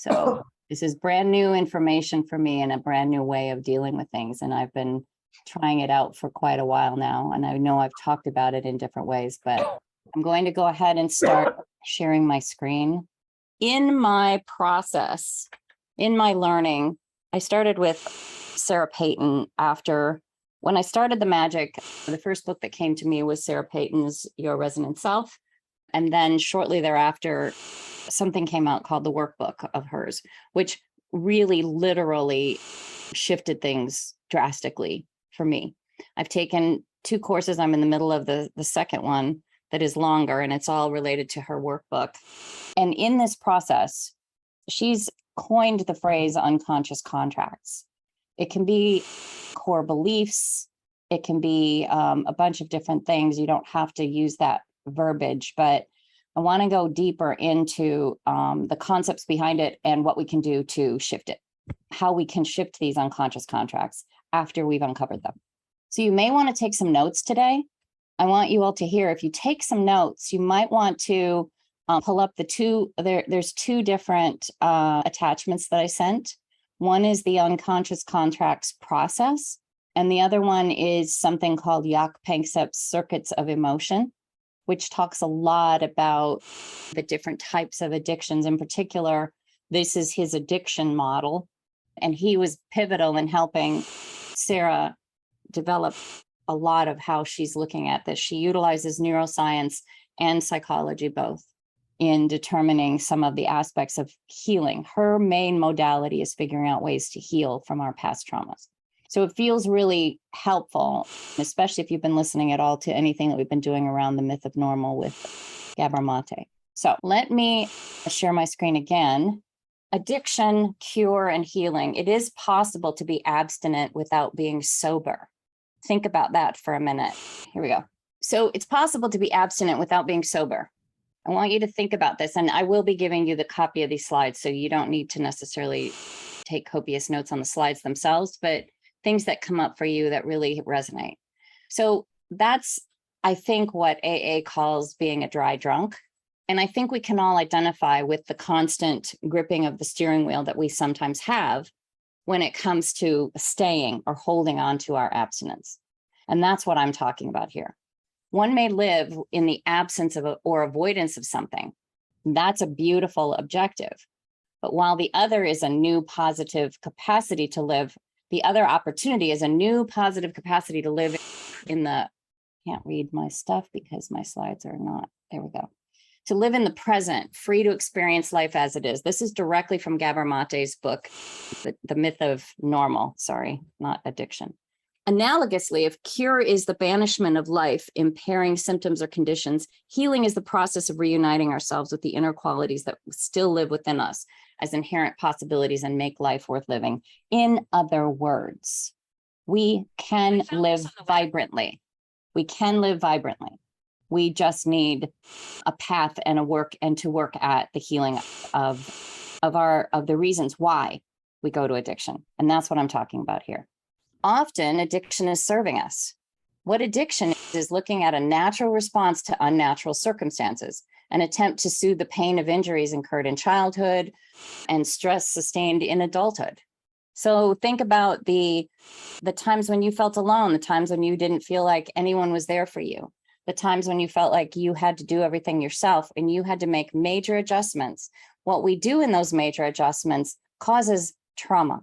So this is brand new information for me and a brand new way of dealing with things. And I've been trying it out for quite a while now. And I know I've talked about it in different ways, but I'm going to go ahead and start sharing my screen. In my process, in my learning, I started with Sarah Peyton after when I started the magic. The first book that came to me was Sarah Peyton's Your Resonant Self. And then shortly thereafter, something came out called the workbook of hers, which really literally shifted things drastically for me. I've taken 2 courses. I'm in the middle of the second one that is longer, and it's all related to her workbook. And in this process, she's coined the phrase unconscious contracts. It can be core beliefs. It can be a bunch of different things. You don't have to use that verbiage, but I want to go deeper into the concepts behind it and what we can do to shift it, how we can shift these unconscious contracts after we've uncovered them. So you may want to take some notes today. I want you all to hear, if you take some notes, you might want to pull up the two, there's 2 different attachments that I sent. One is the unconscious contracts process, and the other one is something called Jaak Panksepp's Circuits of Emotion, which talks a lot about the different types of addictions. In particular, this is his addiction model, and he was pivotal in helping Sarah develop a lot of how she's looking at this. She utilizes neuroscience and psychology both in determining some of the aspects of healing. Her main modality is figuring out ways to heal from our past traumas. So it feels really helpful, especially if you've been listening at all to anything that we've been doing around the myth of normal with Gabor Maté. So let me share my screen again. Addiction, cure, and healing. It is possible to be abstinent without being sober. Think about that for a minute. Here we go. So it's possible to be abstinent without being sober. I want you to think about this, and I will be giving you the copy of these slides, so you don't need to necessarily take copious notes on the slides themselves, but things that come up for you that really resonate. So that's, I think, what AA calls being a dry drunk. And I think we can all identify with the constant gripping of the steering wheel that we sometimes have when it comes to staying or holding on to our abstinence. And that's what I'm talking about here. One may live in the absence of or avoidance of something. That's a beautiful objective. But while the other is a new positive capacity to live, the other opportunity is a new positive capacity to live in the, can't read my stuff because my slides are not, there we go. To live in the present, free to experience life as it is. This is directly from Gabor Maté's book, The Myth of Normal, sorry, not addiction. Analogously, if cure is the banishment of life, impairing symptoms or conditions, healing is the process of reuniting ourselves with the inner qualities that still live within us as inherent possibilities and make life worth living. In other words, we can live vibrantly. We can live vibrantly. We just need a path and a work and to work at the healing of the reasons why we go to addiction. And that's what I'm talking about here. Often addiction is serving us. What addiction is looking at a natural response to unnatural circumstances, an attempt to soothe the pain of injuries incurred in childhood and stress sustained in adulthood. So think about the times when you felt alone, the times when you didn't feel like anyone was there for you, the times when you felt like you had to do everything yourself and you had to make major adjustments. What we do in those major adjustments causes trauma.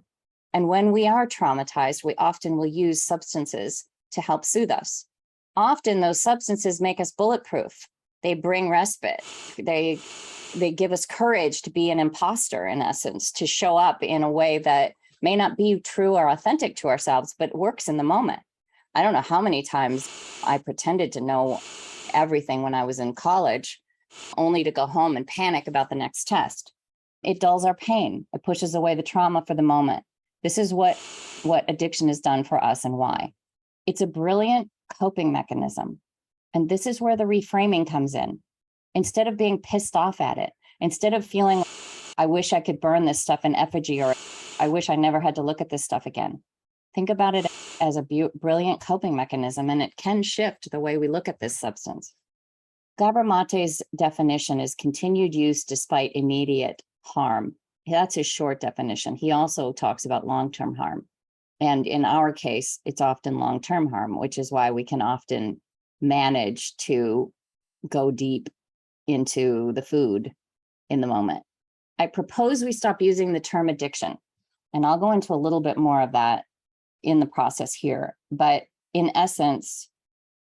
And when we are traumatized, we often will use substances to help soothe us. Often those substances make us bulletproof. They bring respite. They give us courage to be an imposter, in essence, to show up in a way that may not be true or authentic to ourselves, but works in the moment. I don't know how many times I pretended to know everything when I was in college, only to go home and panic about the next test. It dulls our pain. It pushes away the trauma for the moment. This is what addiction has done for us and why. It's a brilliant coping mechanism. And this is where the reframing comes in. Instead of being pissed off at it, instead of feeling, I wish I could burn this stuff in effigy, or I wish I never had to look at this stuff again. Think about it as a brilliant coping mechanism, and it can shift the way we look at this substance. Gabor Maté's definition is continued use despite immediate harm. That's his short definition. He also talks about long-term harm. And in our case, it's often long-term harm, which is why we can often manage to go deep into the food in the moment. I propose we stop using the term addiction, and I'll go into a little bit more of that in the process here. But in essence,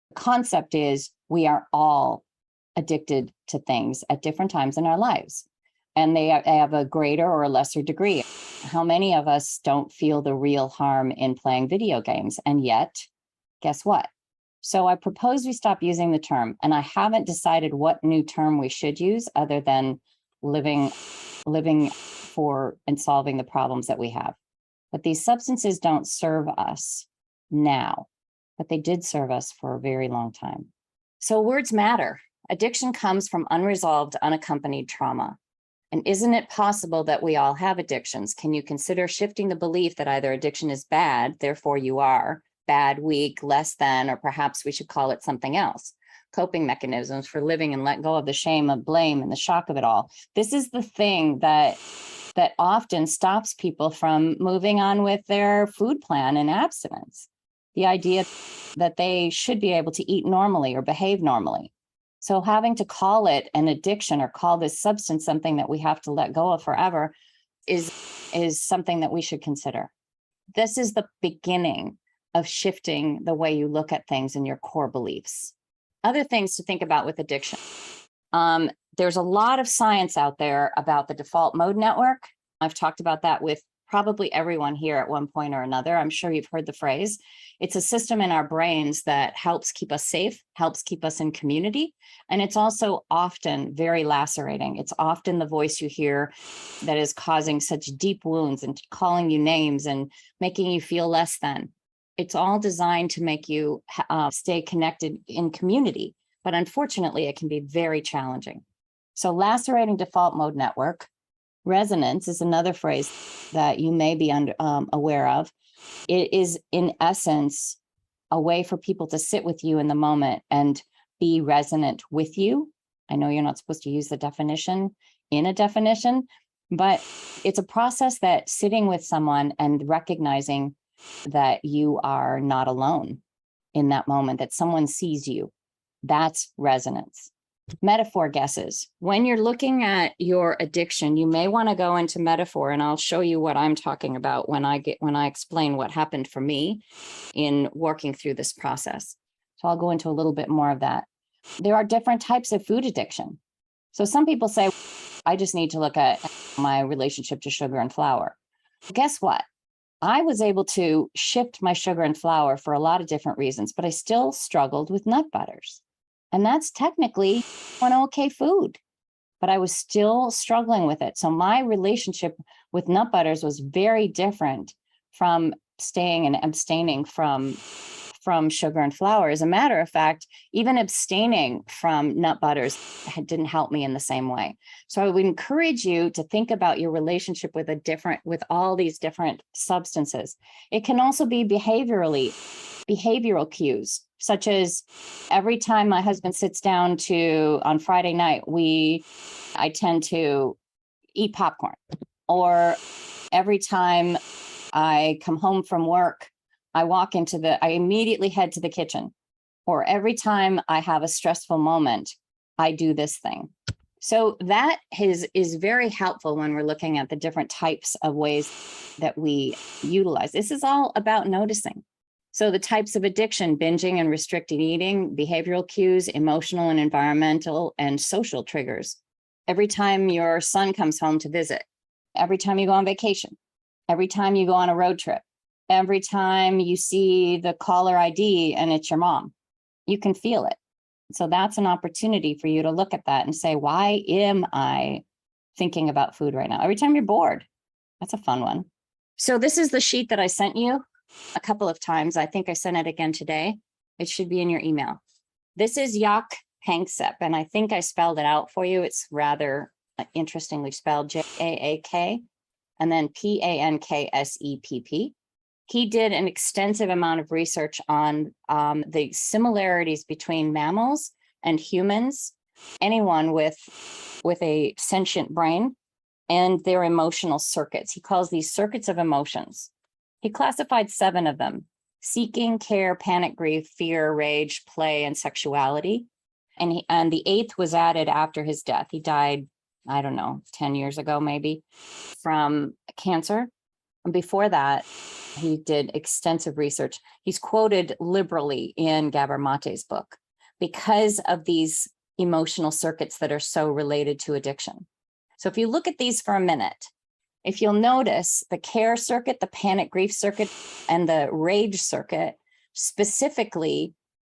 the concept is we are all addicted to things at different times in our lives, and they have a greater or a lesser degree. How many of us don't feel the real harm in playing video games? And yet, guess what? So I propose we stop using the term, and I haven't decided what new term we should use other than living for and solving the problems that we have. But these substances don't serve us now, but they did serve us for a very long time. So words matter. Addiction comes from unresolved, unaccompanied trauma. And isn't it possible that we all have addictions? Can you consider shifting the belief that either addiction is bad, therefore you are bad, weak, less than, or perhaps we should call it something else? Coping mechanisms for living and let go of the shame of blame and the shock of it all. This is the thing that often stops people from moving on with their food plan and abstinence. The idea that they should be able to eat normally or behave normally. So having to call it an addiction or call this substance something that we have to let go of forever is something that we should consider. This is the beginning of shifting the way you look at things and your core beliefs. Other things to think about with addiction. There's a lot of science out there about the default mode network. I've talked about that with probably everyone here at one point or another. I'm sure you've heard the phrase. It's a system in our brains that helps keep us safe, helps keep us in community. And it's also often very lacerating. It's often the voice you hear that is causing such deep wounds and calling you names and making you feel less than. It's all designed to make you stay connected in community. But unfortunately, it can be very challenging. So lacerating default mode network. Resonance is another phrase that you may be aware of. It is, in essence, a way for people to sit with you in the moment and be resonant with you. I know you're not supposed to use the definition in a definition, but it's a process that sitting with someone and recognizing that you are not alone in that moment, that someone sees you. That's resonance. Metaphor guesses. When you're looking at your addiction, you may want to go into metaphor, and I'll show you what I'm talking about when I explain what happened for me in working through this process. So I'll go into a little bit more of that. There are different types of food addiction. So some people say, I just need to look at my relationship to sugar and flour. Guess what? I was able to shift my sugar and flour for a lot of different reasons, but I still struggled with nut butters. And that's technically an okay food, but I was still struggling with it. So my relationship with nut butters was very different from staying and abstaining from sugar and flour. As a matter of fact, even abstaining from nut butters didn't help me in the same way. So I would encourage you to think about your relationship with all these different substances. It can also be behavioral cues, such as every time my husband sits down on Friday night, I tend to eat popcorn. Or every time I come home from work, I immediately head to the kitchen. Or every time I have a stressful moment, I do this thing. So that is very helpful when we're looking at the different types of ways that we utilize. This is all about noticing. So the types of addiction: binging and restricted eating, behavioral cues, emotional and environmental and social triggers. Every time your son comes home to visit, every time you go on vacation, every time you go on a road trip, every time you see the caller ID and it's your mom, you can feel it. So that's an opportunity for you to look at that and say, why am I thinking about food right now? Every time you're bored, that's a fun one. So this is the sheet that I sent you a couple of times. I think I sent it again today. It should be in your email. This is Jaak Panksepp, and I think I spelled it out for you. It's rather interestingly spelled, Jaak, and then Panksepp. He did an extensive amount of research on the similarities between mammals and humans, anyone with a sentient brain, and their emotional circuits. He calls these circuits of emotions. He classified 7 of them: seeking, care, panic, grief, fear, rage, play, and sexuality. And the 8th was added after his death. He died, I don't know, 10 years ago, maybe, from cancer. And before that, he did extensive research. He's quoted liberally in Gabor Maté's book because of these emotional circuits that are so related to addiction. So if you look at these for a minute, if you'll notice the care circuit, the panic grief circuit, and the rage circuit specifically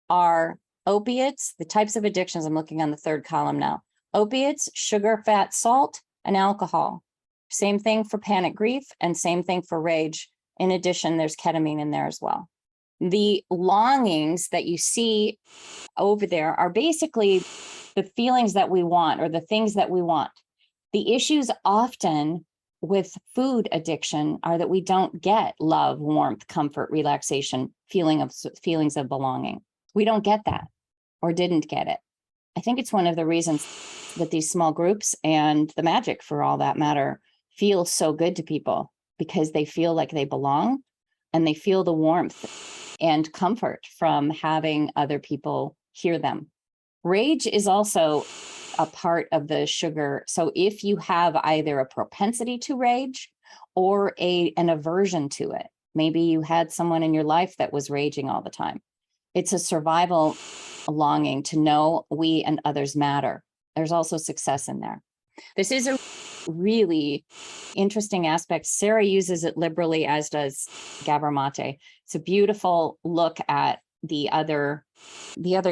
are opiates, the types of addictions. I'm looking on the 3rd column now. Opiates, sugar, fat, salt, and alcohol. Same thing for panic grief and same thing for rage. In addition, there's ketamine in there as well. The longings that you see over there are basically the feelings that we want or the things that we want. The issues often with food addiction are that we don't get love, warmth, comfort, relaxation, feelings of belonging. We don't get that or didn't get it. I think it's one of the reasons that these small groups and the magic, for all that matter, feel so good to people, because they feel like they belong and they feel the warmth and comfort from having other people hear them. Rage is also a part of the sugar. So if you have either a propensity to rage or an aversion to it, maybe you had someone in your life that was raging all the time, it's a survival longing to know we and others matter. There's also success in there. This is a really interesting aspect. Sarah uses it liberally, as does Gabor Maté. It's a beautiful look at the other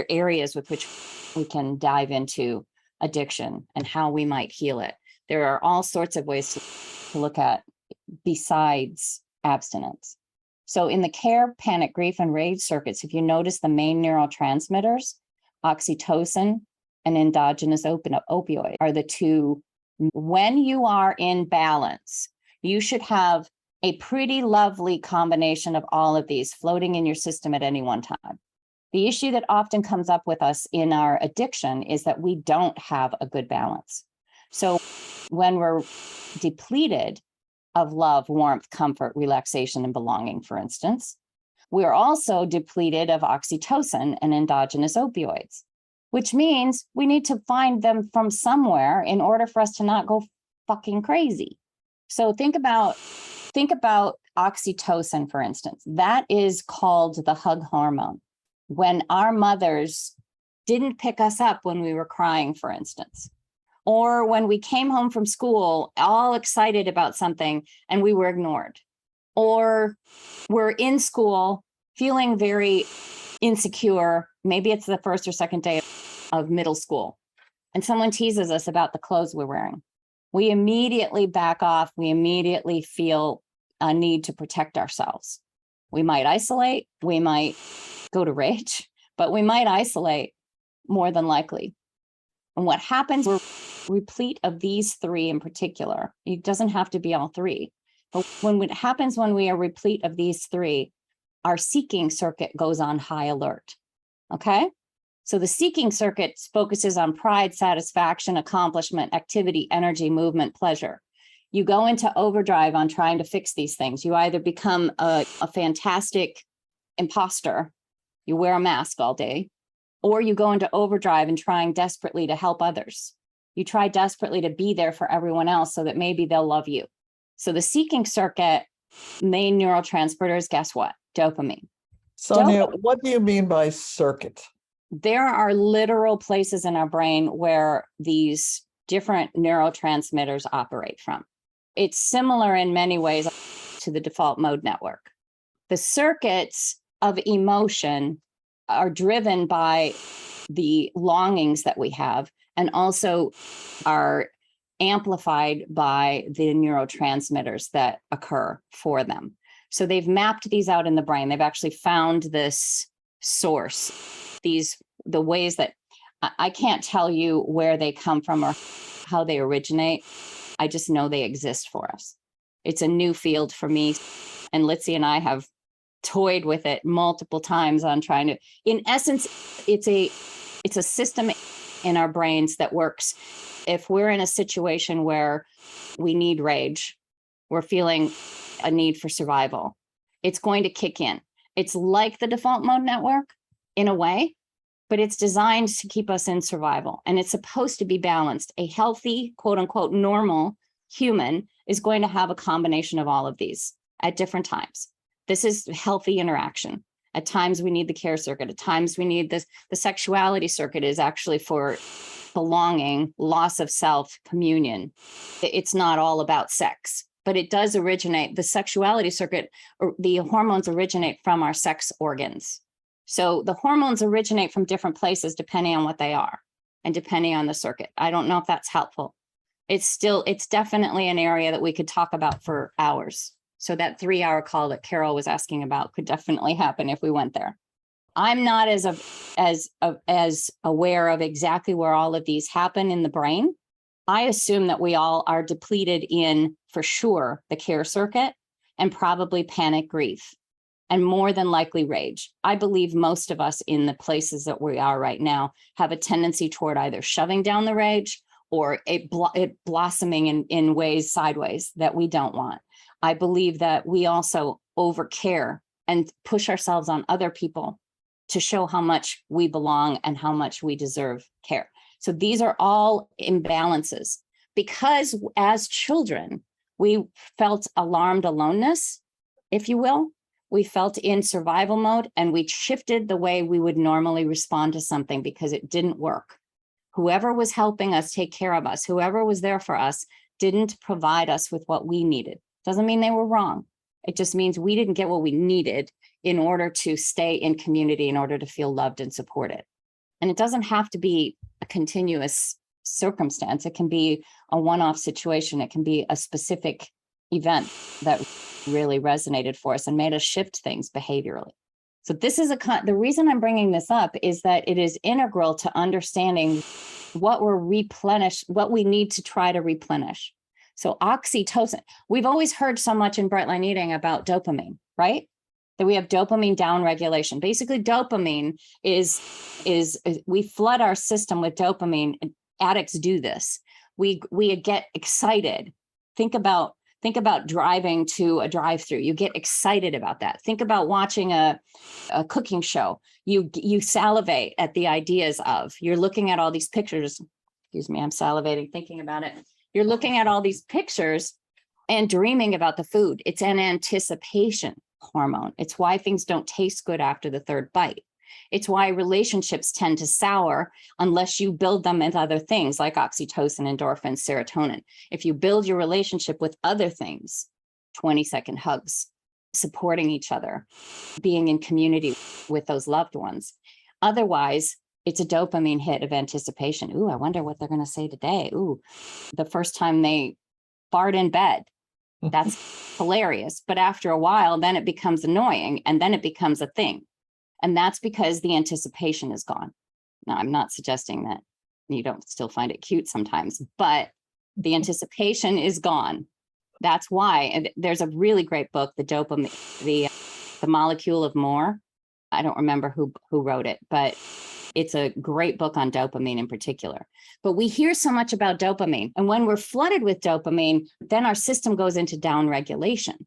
areas with which we can dive into addiction and how we might heal it. There are all sorts of ways to look at besides abstinence. So in the care, panic, grief, and rage circuits, if you notice the main neurotransmitters, oxytocin and endogenous opioid are the two. When you are in balance, you should have a pretty lovely combination of all of these floating in your system at any one time. The issue that often comes up with us in our addiction is that we don't have a good balance. So when we're depleted of love, warmth, comfort, relaxation, and belonging, for instance, we're also depleted of oxytocin and endogenous opioids, which means we need to find them from somewhere in order for us to not go fucking crazy. So think about oxytocin, for instance. That is called the hug hormone. When our mothers didn't pick us up when we were crying, for instance, or when we came home from school all excited about something and we were ignored, or we're in school feeling very insecure, maybe it's the first or second day of middle school, and someone teases us about the clothes we're wearing. We immediately back off. We immediately feel a need to protect ourselves. We might isolate, we might go to rage, but we might isolate more than likely. And what happens, we're replete of these 3 in particular. It doesn't have to be all 3. But when it happens, when we are replete of these 3, our seeking circuit goes on high alert. Okay? So the seeking circuit focuses on pride, satisfaction, accomplishment, activity, energy, movement, pleasure. You go into overdrive on trying to fix these things. You either become a fantastic imposter, you wear a mask all day, or you go into overdrive and trying desperately to help others. You try desperately to be there for everyone else so that maybe they'll love you. So the seeking circuit, main neurotransmitters, guess what? Dopamine. Sonia, what do you mean by circuit? There are literal places in our brain where these different neurotransmitters operate from. It's similar in many ways to the default mode network. The circuits of emotion are driven by the longings that we have and also are amplified by the neurotransmitters that occur for them. So they've mapped these out in the brain. They've actually found this source, the ways that I can't tell you where they come from or how they originate. I just know they exist for us. It's a new field for me. And Litzy and I have toyed with it multiple times on trying to, in essence, it's a system in our brains that works. If we're in a situation where we need rage, we're feeling a need for survival, it's going to kick in. It's like the default mode network in a way, but it's designed to keep us in survival. And it's supposed to be balanced. A healthy, quote unquote, normal human is going to have a combination of all of these at different times. This is healthy interaction. At times we need the care circuit. At times we need this. The sexuality circuit is actually for belonging, loss of self, communion. It's not all about sex, but it does originate. The sexuality circuit, or the hormones originate from our sex organs. So the hormones originate from different places depending on what they are and depending on the circuit. I don't know if that's helpful. It's definitely an area that we could talk about for hours. So that 3-hour call that Carol was asking about could definitely happen if we went there. I'm not as aware of exactly where all of these happen in the brain. I assume that we all are depleted in, for sure, the care circuit and probably panic, grief, and more than likely rage. I believe most of us in the places that we are right now have a tendency toward either shoving down the rage or it blossoming in ways sideways that we don't want. I believe that we also overcare and push ourselves on other people to show how much we belong and how much we deserve care. So these are all imbalances because as children, we felt alarmed aloneness, if you will. We felt in survival mode and we shifted the way we would normally respond to something because it didn't work. Whoever was helping us take care of us, whoever was there for us, didn't provide us with what we needed. Doesn't mean they were wrong. It just means we didn't get what we needed in order to stay in community, in order to feel loved and supported. And it doesn't have to be a continuous circumstance. It can be a one-off situation. It can be a specific event that really resonated for us and made us shift things behaviorally. So this is the reason I'm bringing this up is that it is integral to understanding what we need to try to replenish. So oxytocin, we've always heard so much in Bright Line Eating about dopamine, right? That we have dopamine downregulation. Basically, dopamine is we flood our system with dopamine. Addicts do this. We get excited. Think about driving to a drive-through. You get excited about that. Think about watching a cooking show. You salivate at the ideas of. You're looking at all these pictures. Excuse me, I'm salivating thinking about it. You're looking at all these pictures and dreaming about the food. It's an anticipation hormone. It's why things don't taste good after the third bite. It's why relationships tend to sour unless you build them with other things like oxytocin, endorphins, serotonin. If you build your relationship with other things, 20-second hugs, supporting each other, being in community with those loved ones. Otherwise, it's a dopamine hit of anticipation. Ooh, I wonder what they're going to say today. Ooh, the first time they fart in bed. That's hilarious. But after a while, then it becomes annoying and then it becomes a thing. And that's because the anticipation is gone. Now, I'm not suggesting that you don't still find it cute sometimes, but the anticipation is gone. That's why. And there's a really great book, the dopamine, the Molecule of More. I don't remember who wrote it, but it's a great book on dopamine in particular. But we hear so much about dopamine. And when we're flooded with dopamine, then our system goes into downregulation,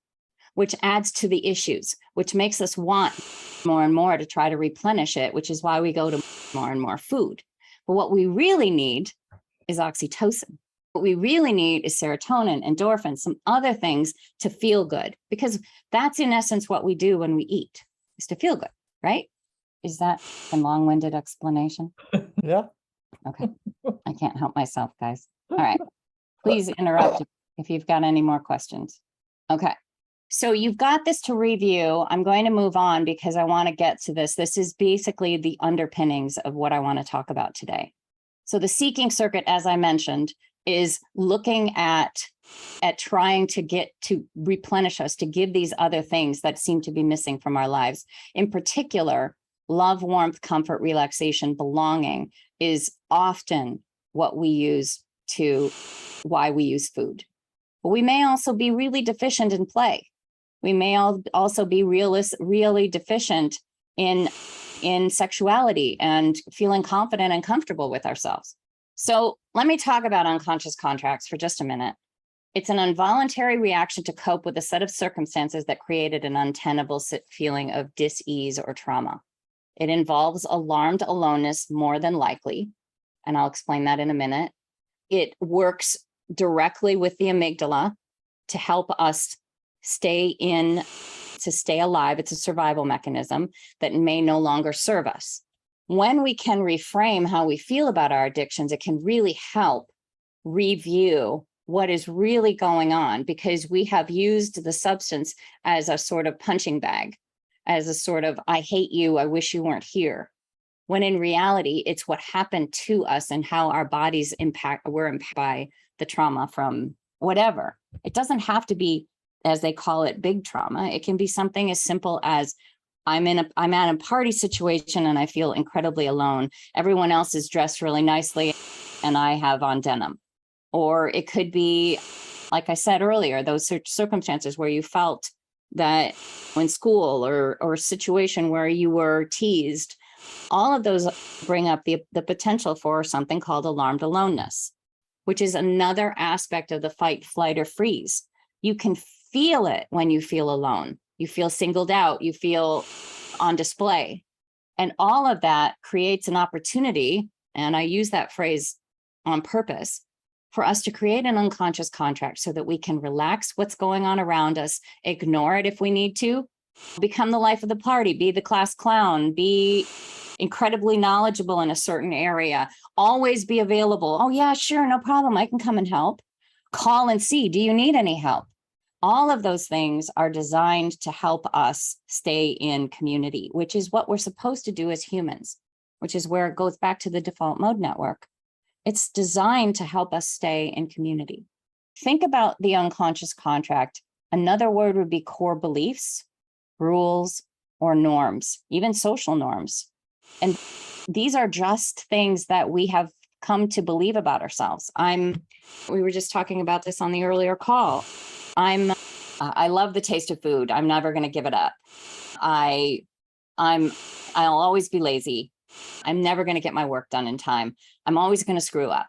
which adds to the issues, which makes us want more and more to try to replenish it, which is why we go to more and more food. But what we really need is oxytocin. What we really need is serotonin, endorphins, some other things to feel good, because that's in essence what we do when we eat, is to feel good, right? Is that a long-winded explanation? Yeah. Okay. I can't help myself, guys. All right. Please interrupt if you've got any more questions. Okay. So you've got this to review. I'm going to move on because I want to get to this. This is basically the underpinnings of what I want to talk about today. So the seeking circuit, as I mentioned, is looking at trying to get to replenish us, to give these other things that seem to be missing from our lives. In particular, love, warmth, comfort, relaxation, belonging is often what we use why we use food. But we may also be really deficient in play. We may also be really deficient in in sexuality and feeling confident and comfortable with ourselves. So let me talk about unconscious contracts for just a minute. It's an involuntary reaction to cope with a set of circumstances that created an untenable feeling of dis-ease or trauma. It involves alarmed aloneness more than likely, and I'll explain that in a minute. It works directly with the amygdala to help us stay alive. It's a survival mechanism that may no longer serve us. When we can reframe how we feel about our addictions, it can really help review what is really going on, because we have used the substance as a sort of punching bag, as a sort of, I hate you, I wish you weren't here. When in reality, it's what happened to us and how our bodies were impacted by the trauma from whatever. It doesn't have to be, as they call it, big trauma. It can be something as simple as I'm at a party situation and I feel incredibly alone. Everyone else is dressed really nicely and I have on denim. Or it could be, like I said earlier, those circumstances where you felt that in school or a situation where you were teased. All of those bring up the potential for something called alarmed aloneness, which is another aspect of the fight, flight, or freeze. You can feel it when you feel alone. You feel singled out. You feel on display. And all of that creates an opportunity, and I use that phrase on purpose, for us to create an unconscious contract so that we can relax what's going on around us, ignore it if we need to, become the life of the party, be the class clown, be incredibly knowledgeable in a certain area, always be available. Oh yeah, sure, no problem, I can come and help. Call and see, do you need any help? All of those things are designed to help us stay in community, which is what we're supposed to do as humans, which is where it goes back to the default mode network. It's designed to help us stay in community. Think about the unconscious contract. Another word would be core beliefs, rules, or norms, even social norms. And these are just things that we have come to believe about ourselves. We were just talking about this on the earlier call. I love the taste of food. I'm never going to give it up. I'll always be lazy. I'm never going to get my work done in time. I'm always going to screw up.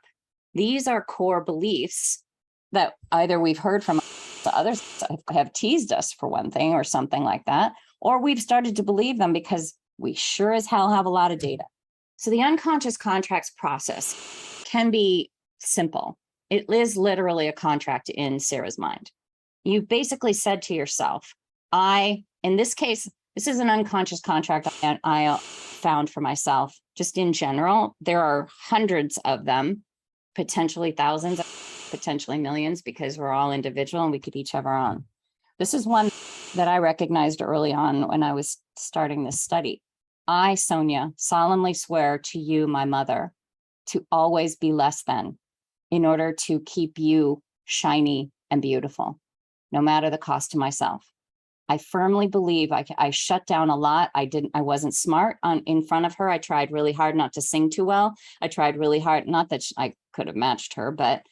These are core beliefs that either we've heard from others have teased us for one thing or something like that, or we've started to believe them because we sure as hell have a lot of data. So the unconscious contracts process can be simple. It is literally a contract in Sarah's mind. You basically said to yourself, in this case, this is an unconscious contract I found for myself. Just in general, there are hundreds of them, potentially thousands, potentially millions, because we're all individual and we could each have our own. This is one that I recognized early on when I was starting this study. I, Sonia, solemnly swear to you, my mother, to always be less than in order to keep you shiny and beautiful, no matter the cost to myself. I firmly believe I shut down a lot. I wasn't smart in front of her. I tried really hard not to sing too well. I tried really hard, not that I could have matched her, but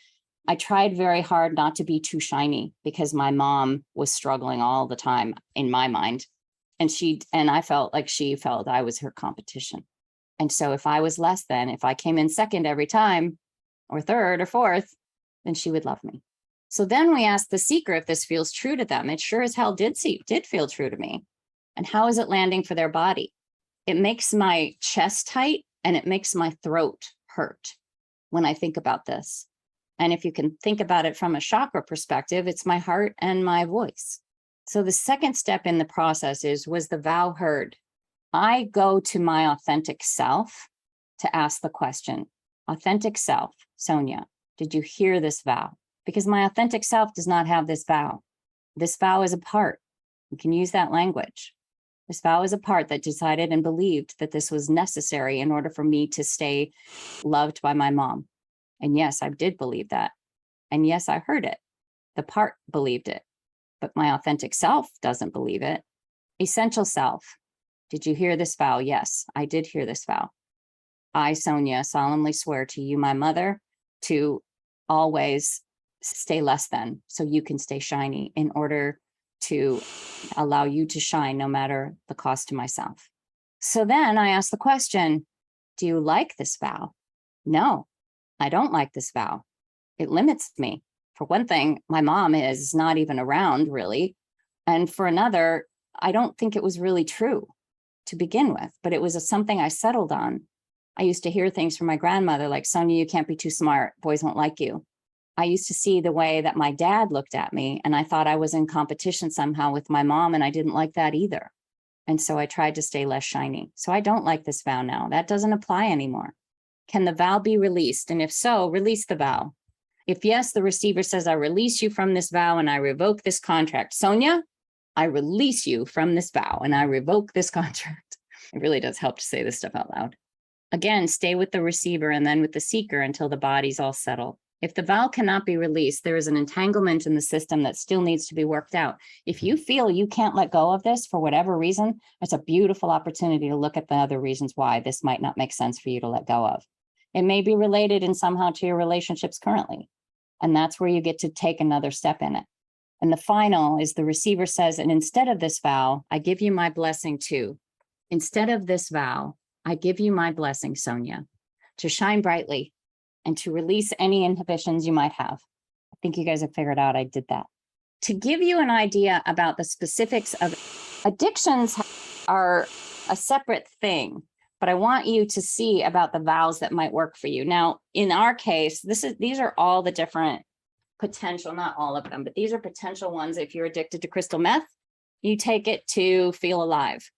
I tried very hard not to be too shiny because my mom was struggling all the time in my mind. And I felt like she felt I was her competition. And so if I was less than, if I came in second every time, or third or fourth, then she would love me. So then we asked the seeker if this feels true to them. It sure as hell did feel true to me. And how is it landing for their body? It makes my chest tight and it makes my throat hurt when I think about this. And if you can think about it from a chakra perspective, it's my heart and my voice. So the second step in the process was the vow heard? I go to my authentic self to ask the question, authentic self, Sonia, did you hear this vow? Because my authentic self does not have this vow. This vow is a part. You can use that language. This vow is a part that decided and believed that this was necessary in order for me to stay loved by my mom. And yes, I did believe that. And yes, I heard it. The part believed it, but my authentic self doesn't believe it. Essential self, did you hear this vow? Yes, I did hear this vow. I, Sonia, solemnly swear to you, my mother, to always stay less than so you can stay shiny in order to allow you to shine no matter the cost to myself. So then I asked the question, do you like this vow? No, I don't like this vow. It limits me. For one thing, my mom is not even around really. And for another, I don't think it was really true to begin with, but it was something I settled on. I used to hear things from my grandmother like, Sonia, you can't be too smart. Boys won't like you. I used to see the way that my dad looked at me, and I thought I was in competition somehow with my mom, and I didn't like that either. And so I tried to stay less shiny. So I don't like this vow now. That doesn't apply anymore. Can the vow be released? And if so, release the vow. If yes, the receiver says, I release you from this vow and I revoke this contract. Sonia, I release you from this vow and I revoke this contract. It really does help to say this stuff out loud. Again, stay with the receiver and then with the seeker until the body's all settled. If the vow cannot be released, there is an entanglement in the system that still needs to be worked out. If you feel you can't let go of this for whatever reason, it's a beautiful opportunity to look at the other reasons why this might not make sense for you to let go of. It may be related in somehow to your relationships currently, and that's where you get to take another step in it. And the final is the receiver says, and instead of this vow, I give you my blessing too. Instead of this vow, I give you my blessing, Sonia, to shine brightly and to release any inhibitions you might have. I think you guys have figured out I did that. To give you an idea about the specifics of addictions are a separate thing, but I want you to see about the vows that might work for you. Now, in our case, these are all the different potential, not all of them, but these are potential ones. If you're addicted to crystal meth, you take it to feel alive.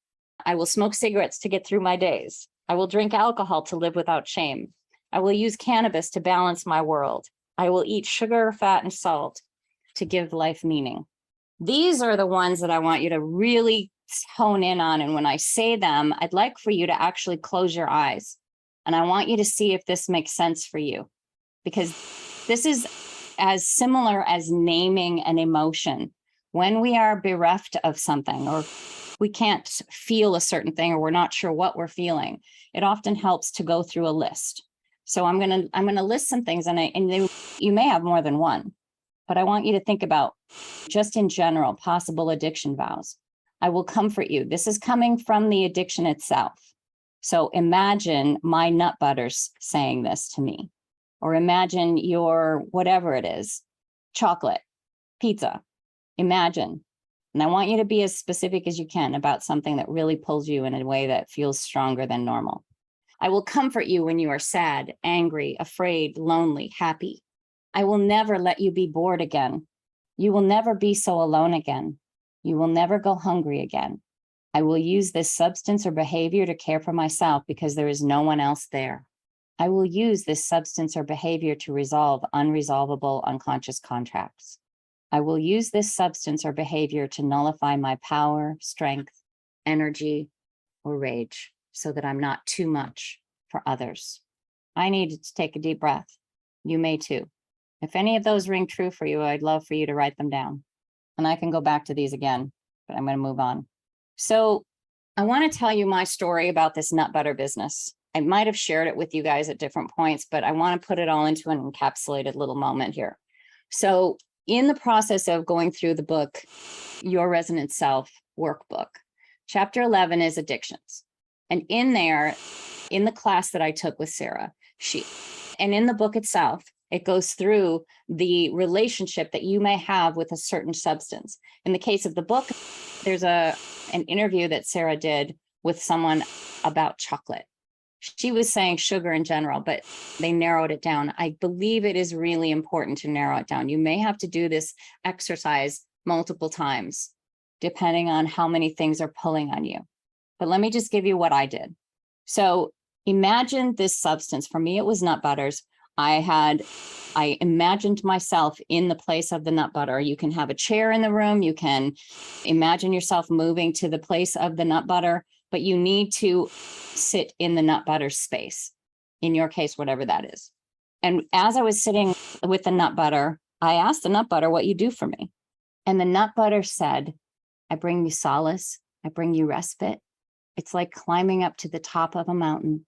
I will smoke cigarettes to get through my days. I will drink alcohol to live without shame. I will use cannabis to balance my world. I will eat sugar, fat, and salt to give life meaning. These are the ones that I want you to really hone in on. And when I say them, I'd like for you to actually close your eyes. And I want you to see if this makes sense for you, because this is as similar as naming an emotion. When we are bereft of something, or we can't feel a certain thing, or we're not sure what we're feeling, it often helps to go through a list. So I'm gonna list some things, and you may have more than one, but I want you to think about, just in general, possible addiction vows. I will comfort you. This is coming from the addiction itself. So imagine my nut butters saying this to me, or imagine your whatever it is, chocolate, pizza. Imagine. And I want you to be as specific as you can about something that really pulls you in a way that feels stronger than normal. I will comfort you when you are sad, angry, afraid, lonely, happy. I will never let you be bored again. You will never be so alone again. You will never go hungry again. I will use this substance or behavior to care for myself because there is no one else there. I will use this substance or behavior to resolve unresolvable unconscious contracts. I will use this substance or behavior to nullify my power, strength, energy, or rage, so that I'm not too much for others. I needed to take a deep breath. You may too. If any of those ring true for you, I'd love for you to write them down. And I can go back to these again, but I'm going to move on. So I want to tell you my story about this nut butter business. I might have shared it with you guys at different points, but I want to put it all into an encapsulated little moment here. So in the process of going through the book, Your Resonant Self workbook, chapter 11 is addictions. And in there, in the class that I took with Sarah, and in the book itself, it goes through the relationship that you may have with a certain substance. In the case of the book, there's an interview that Sarah did with someone about chocolate. She was saying sugar in general, but they narrowed it down. I believe it is really important to narrow it down. You may have to do this exercise multiple times, depending on how many things are pulling on you. But let me just give you what I did. So imagine this substance. For me, it was nut butters. I imagined myself in the place of the nut butter. You can have a chair in the room. You can imagine yourself moving to the place of the nut butter, but you need to sit in the nut butter space. In your case, whatever that is. And as I was sitting with the nut butter, I asked the nut butter what you do for me. And the nut butter said, I bring you solace. I bring you respite. It's like climbing up to the top of a mountain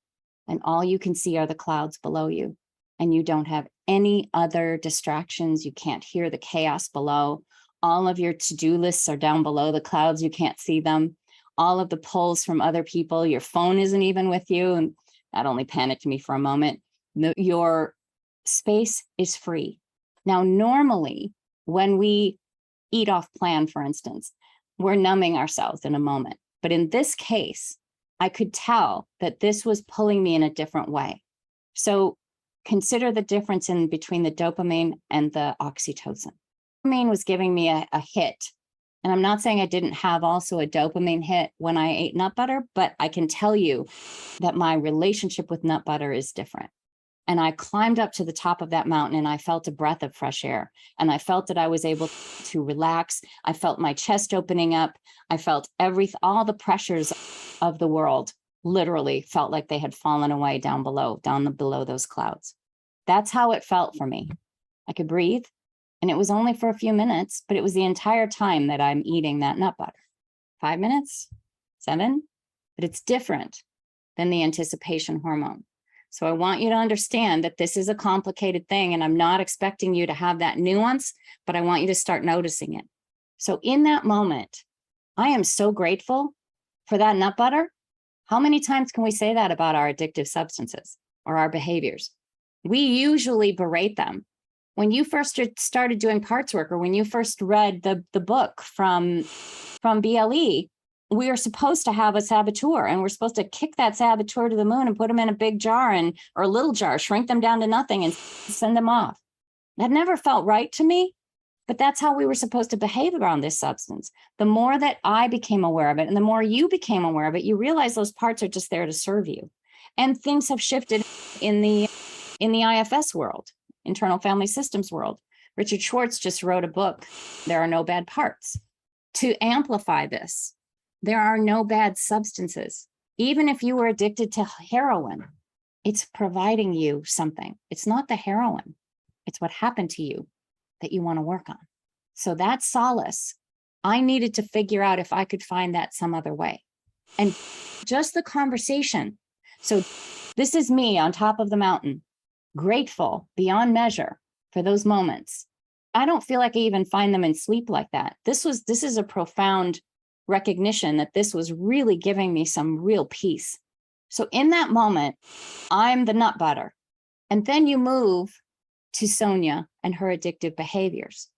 and all you can see are the clouds below you. And you don't have any other distractions. You can't hear the chaos below. All of your to-do lists are down below the clouds. You can't see them. all of the pulls from other people. Your phone isn't even with you. And that only panicked me for a moment. Your space is free. Now, normally, when we eat off plan, for instance, we're numbing ourselves in a moment. But in this case, I could tell that this was pulling me in a different way. So consider the difference in between the dopamine and the oxytocin. Dopamine was giving me a hit. And I'm not saying I didn't have also a dopamine hit when I ate nut butter, but I can tell you that my relationship with nut butter is different. And I climbed up to the top of that mountain and I felt a breath of fresh air. And I felt that I was able to relax. I felt my chest opening up. I felt all the pressures of the world literally felt like they had fallen away down below those clouds. That's how it felt for me. I could breathe. And it was only for a few minutes, but it was the entire time that I'm eating that nut butter. 5 minutes, 7, but it's different than the anticipation hormone. So I want you to understand that this is a complicated thing, and I'm not expecting you to have that nuance, but I want you to start noticing it. So in that moment, I am so grateful for that nut butter. How many times can we say that about our addictive substances or our behaviors? We usually berate them. When you first started doing parts work, or when you first read the book from BLE, we are supposed to have a saboteur, and we're supposed to kick that saboteur to the moon and put them in a big jar or a little jar, shrink them down to nothing and send them off. That never felt right to me, but that's how we were supposed to behave around this substance. The more that I became aware of it and the more you became aware of it, you realize those parts are just there to serve you. And things have shifted in the IFS world, internal family systems world. Richard Schwartz just wrote a book, There Are No Bad Parts, to amplify this. There are no bad substances. Even if you were addicted to heroin, it's providing you something. It's not the heroin. It's what happened to you that you want to work on. So that solace, I needed to figure out if I could find that some other way. And just the conversation. So this is me on top of the mountain, grateful beyond measure for those moments. I don't feel like I even find them in sleep like that. This is a profound recognition that this was really giving me some real peace. So in that moment, I'm the nut butter. And then you move to Sonia and her addictive behaviors.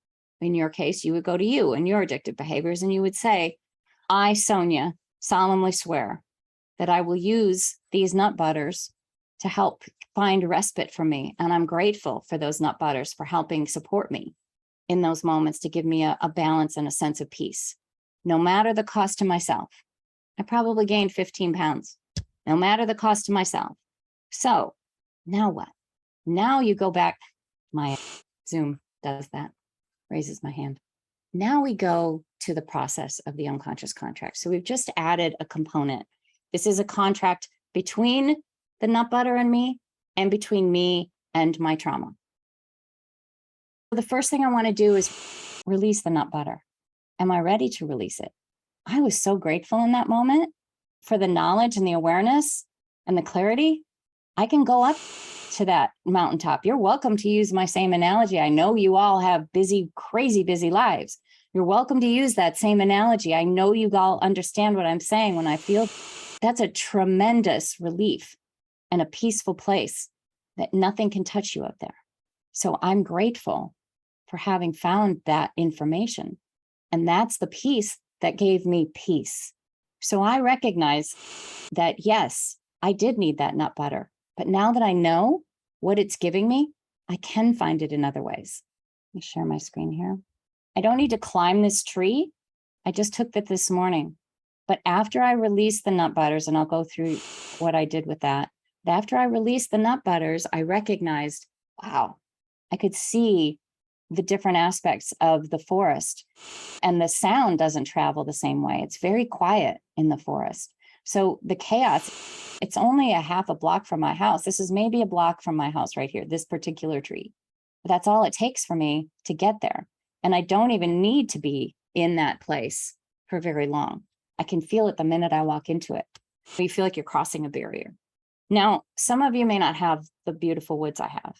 In your case, you would go to you and your addictive behaviors, and you would say, I, Sonia, solemnly swear that I will use these nut butters to help find respite for me. And I'm grateful for those nut butters for helping support me in those moments to give me a balance and a sense of peace. No matter the cost to myself. I probably gained 15 pounds, no matter the cost to myself. So now what? Now you go back, my Zoom does that, raises my hand. Now we go to the process of the unconscious contract. So we've just added a component. This is a contract between the nut butter and me, and between me and my trauma. The first thing I want to do is release the nut butter. Am I ready to release it? I was so grateful in that moment for the knowledge and the awareness and the clarity. I can go up to that mountaintop. You're welcome to use my same analogy. I know you all have busy, crazy busy lives. You're welcome to use that same analogy. I know you all understand what I'm saying when I feel that's a tremendous relief and a peaceful place that nothing can touch you up there. So I'm grateful for having found that information. And that's the piece that gave me peace. So I recognize that, yes, I did need that nut butter. But now that I know what it's giving me, I can find it in other ways. Let me share my screen here. I don't need to climb this tree. I just took that this morning. But after I released the nut butters, and I'll go through what I did with that. After I released the nut butters, I recognized, wow, I could see the different aspects of the forest, and the sound doesn't travel the same way. It's very quiet in the forest. So the chaos, it's only a half a block from my house. This is maybe a block from my house right here, this particular tree. But that's all it takes for me to get there. And I don't even need to be in that place for very long. I can feel it the minute I walk into it. You feel like you're crossing a barrier. Now, some of you may not have the beautiful woods I have.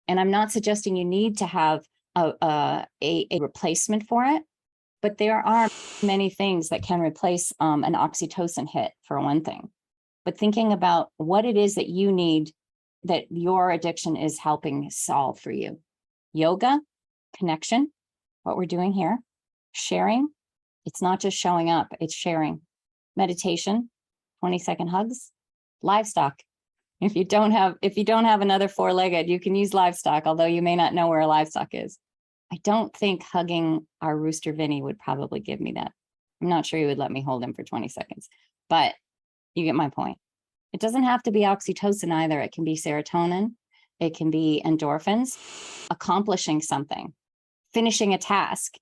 And I'm not suggesting you need to have a replacement for it. But there are many things that can replace an oxytocin hit, for one thing. But thinking about what it is that you need, that your addiction is helping solve for you. Yoga, connection, what we're doing here, sharing. It's not just showing up, it's sharing. Meditation, 20-second hugs, livestock. If you don't have another four-legged, you can use livestock, although you may not know where a livestock is. I don't think hugging our rooster Vinny would probably give me that. I'm not sure he would let me hold him for 20 seconds, but you get my point. It doesn't have to be oxytocin either. It can be serotonin. It can be endorphins, accomplishing something, finishing a task.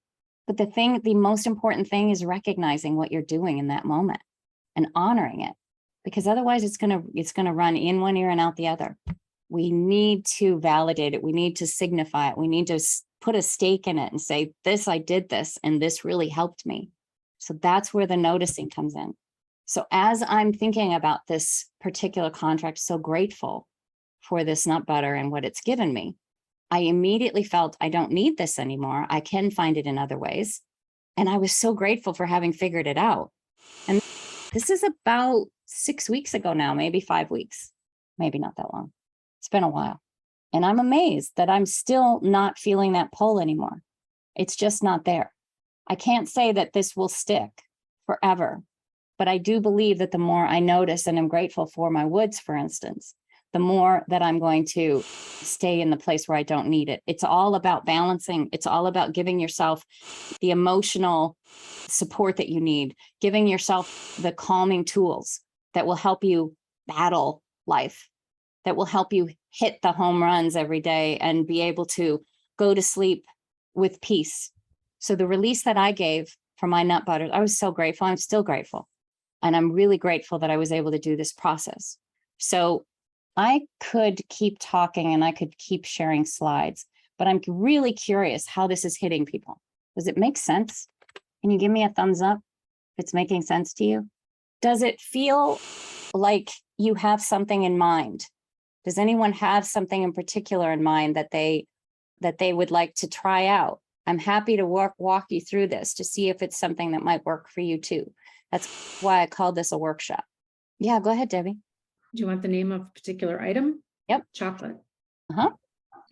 But the most important thing is recognizing what you're doing in that moment and honoring it, because otherwise it's gonna run in one ear and out the other. We need to validate it. We need to signify it. We need to put a stake in it and say, this, I did this, and this really helped me. So that's where the noticing comes in. So as I'm thinking about this particular contract, so grateful for this nut butter and what it's given me, I immediately felt I don't need this anymore. I can find it in other ways. And I was so grateful for having figured it out. And this is about 6 weeks ago now, maybe 5 weeks, maybe not that long. It's been a while. And I'm amazed that I'm still not feeling that pull anymore. It's just not there. I can't say that this will stick forever, but I do believe that the more I notice and I'm grateful for my woods, for instance, the more that I'm going to stay in the place where I don't need it. It's all about balancing. It's all about giving yourself the emotional support that you need, giving yourself the calming tools that will help you battle life, that will help you hit the home runs every day and be able to go to sleep with peace. So the release that I gave for my nut butters, I was so grateful. I'm still grateful. And I'm really grateful that I was able to do this process. So I could keep talking and I could keep sharing slides, but I'm really curious how this is hitting people. Does it make sense? Can you give me a thumbs up if it's making sense to you? Does it feel like you have something in mind? Does anyone have something in particular in mind that they would like to try out? I'm happy to walk you through this to see if it's something that might work for you too. That's why I called this a workshop. Yeah, go ahead, Debbie. Do you want the name of a particular item? Yep. Chocolate. Uh-huh.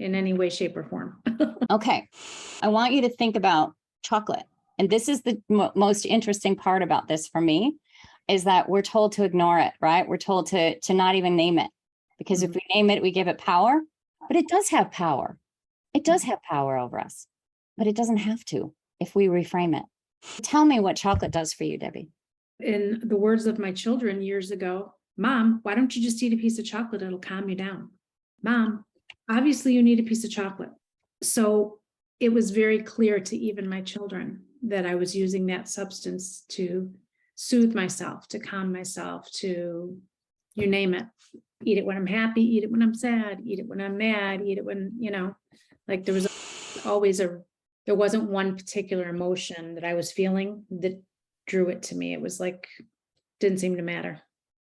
In any way, shape, or form. Okay. I want you to think about chocolate. And this is the most interesting part about this for me, is that we're told to ignore it, right? We're told to not even name it, because if we name it, we give it power, but it does have power. It does have power over us, but it doesn't have to if we reframe it. Tell me what chocolate does for you, Debbie. In the words of my children years ago, Mom, why don't you just eat a piece of chocolate? It'll calm you down. Mom, obviously you need a piece of chocolate. So it was very clear to even my children that I was using that substance to soothe myself, to calm myself, to, you name it. Eat it when I'm happy, eat it when I'm sad, eat it when I'm mad, eat it when, like there was always there wasn't one particular emotion that I was feeling that drew it to me. It was like, didn't seem to matter.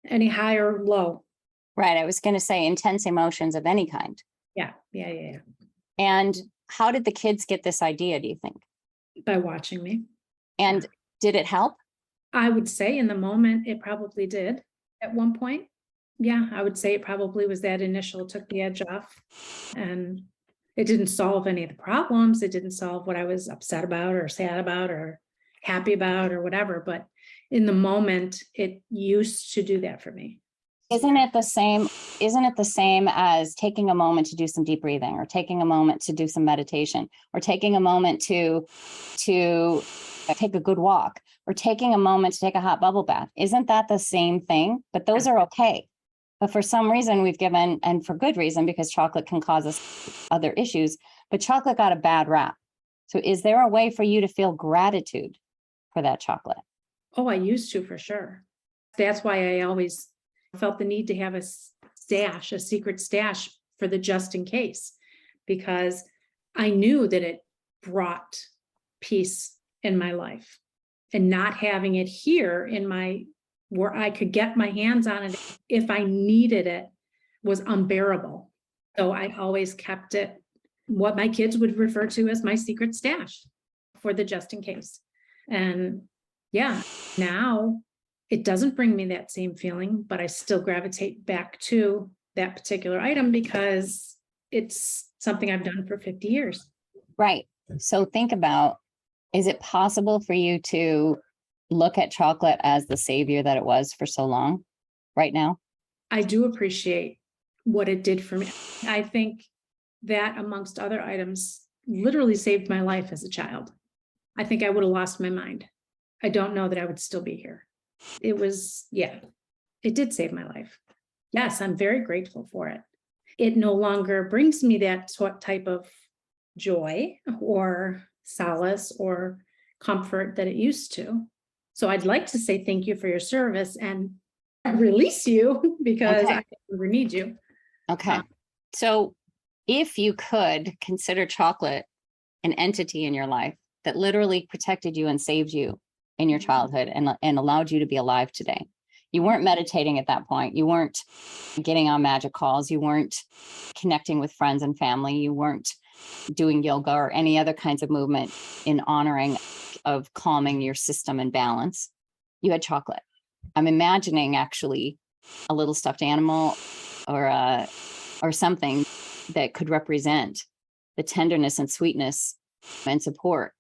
Any high or low. Right. I was going to say intense emotions of any kind. Yeah. And how did the kids get this idea, do you think? By watching me. And did it help? I would say in the moment, it probably did at one point. Yeah, I would say it probably was that initial, took the edge off, and it didn't solve any of the problems. It didn't solve what I was upset about or sad about or happy about or whatever. But in the moment, it used to do that for me. Isn't it the same as taking a moment to do some deep breathing, or taking a moment to do some meditation, or taking a moment to take a good walk, or taking a moment to take a hot bubble bath? Isn't that the same thing? But those are okay. But for some reason we've given, and for good reason, because chocolate can cause us other issues, but chocolate got a bad rap. So is there a way for you to feel gratitude for that chocolate? Oh, I used to, for sure. That's why I always felt the need to have a stash, a secret stash for the just in case, because I knew that it brought peace in my life, and not having it here where I could get my hands on it if I needed it was unbearable. So I always kept it, what my kids would refer to as my secret stash, for the just in case. And yeah, now it doesn't bring me that same feeling, but I still gravitate back to that particular item because it's something I've done for 50 years. Right. So think about, is it possible for you to look at chocolate as the savior that it was for so long right now? I do appreciate what it did for me. I think that amongst other items literally saved my life as a child. I think I would have lost my mind. I don't know that I would still be here. It was, yeah, it did save my life. Yes, I'm very grateful for it. It no longer brings me that type of joy or solace or comfort that it used to. So I'd like to say thank you for your service and release you because Okay. I never need you. Okay. So if you could consider chocolate an entity in your life that literally protected you and saved you in your childhood and allowed you to be alive today. You weren't meditating at that point. You weren't getting on magic calls. You weren't connecting with friends and family. You weren't doing yoga or any other kinds of movement in honoring of calming your system and balance. You had chocolate. I'm imagining actually a little stuffed animal or something that could represent the tenderness and sweetness and support,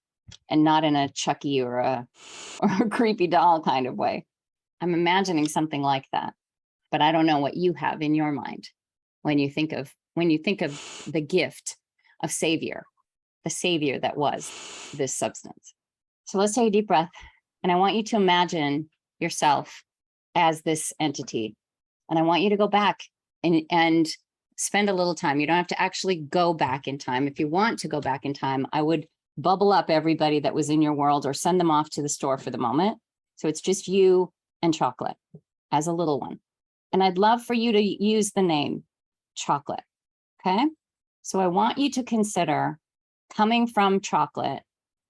and not in a Chucky or a creepy doll kind of way. I'm imagining something like that, but I don't know what you have in your mind when you think of the gift of savior, the savior that was this substance. So let's take a deep breath, and I want you to imagine yourself as this entity, and I want you to go back and spend a little time. You don't have to actually go back in time. If you want to go back in time, I would bubble up everybody that was in your world or send them off to the store for the moment. So it's just you and chocolate as a little one. And I'd love for you to use the name chocolate. Okay. So I want you to consider, coming from chocolate,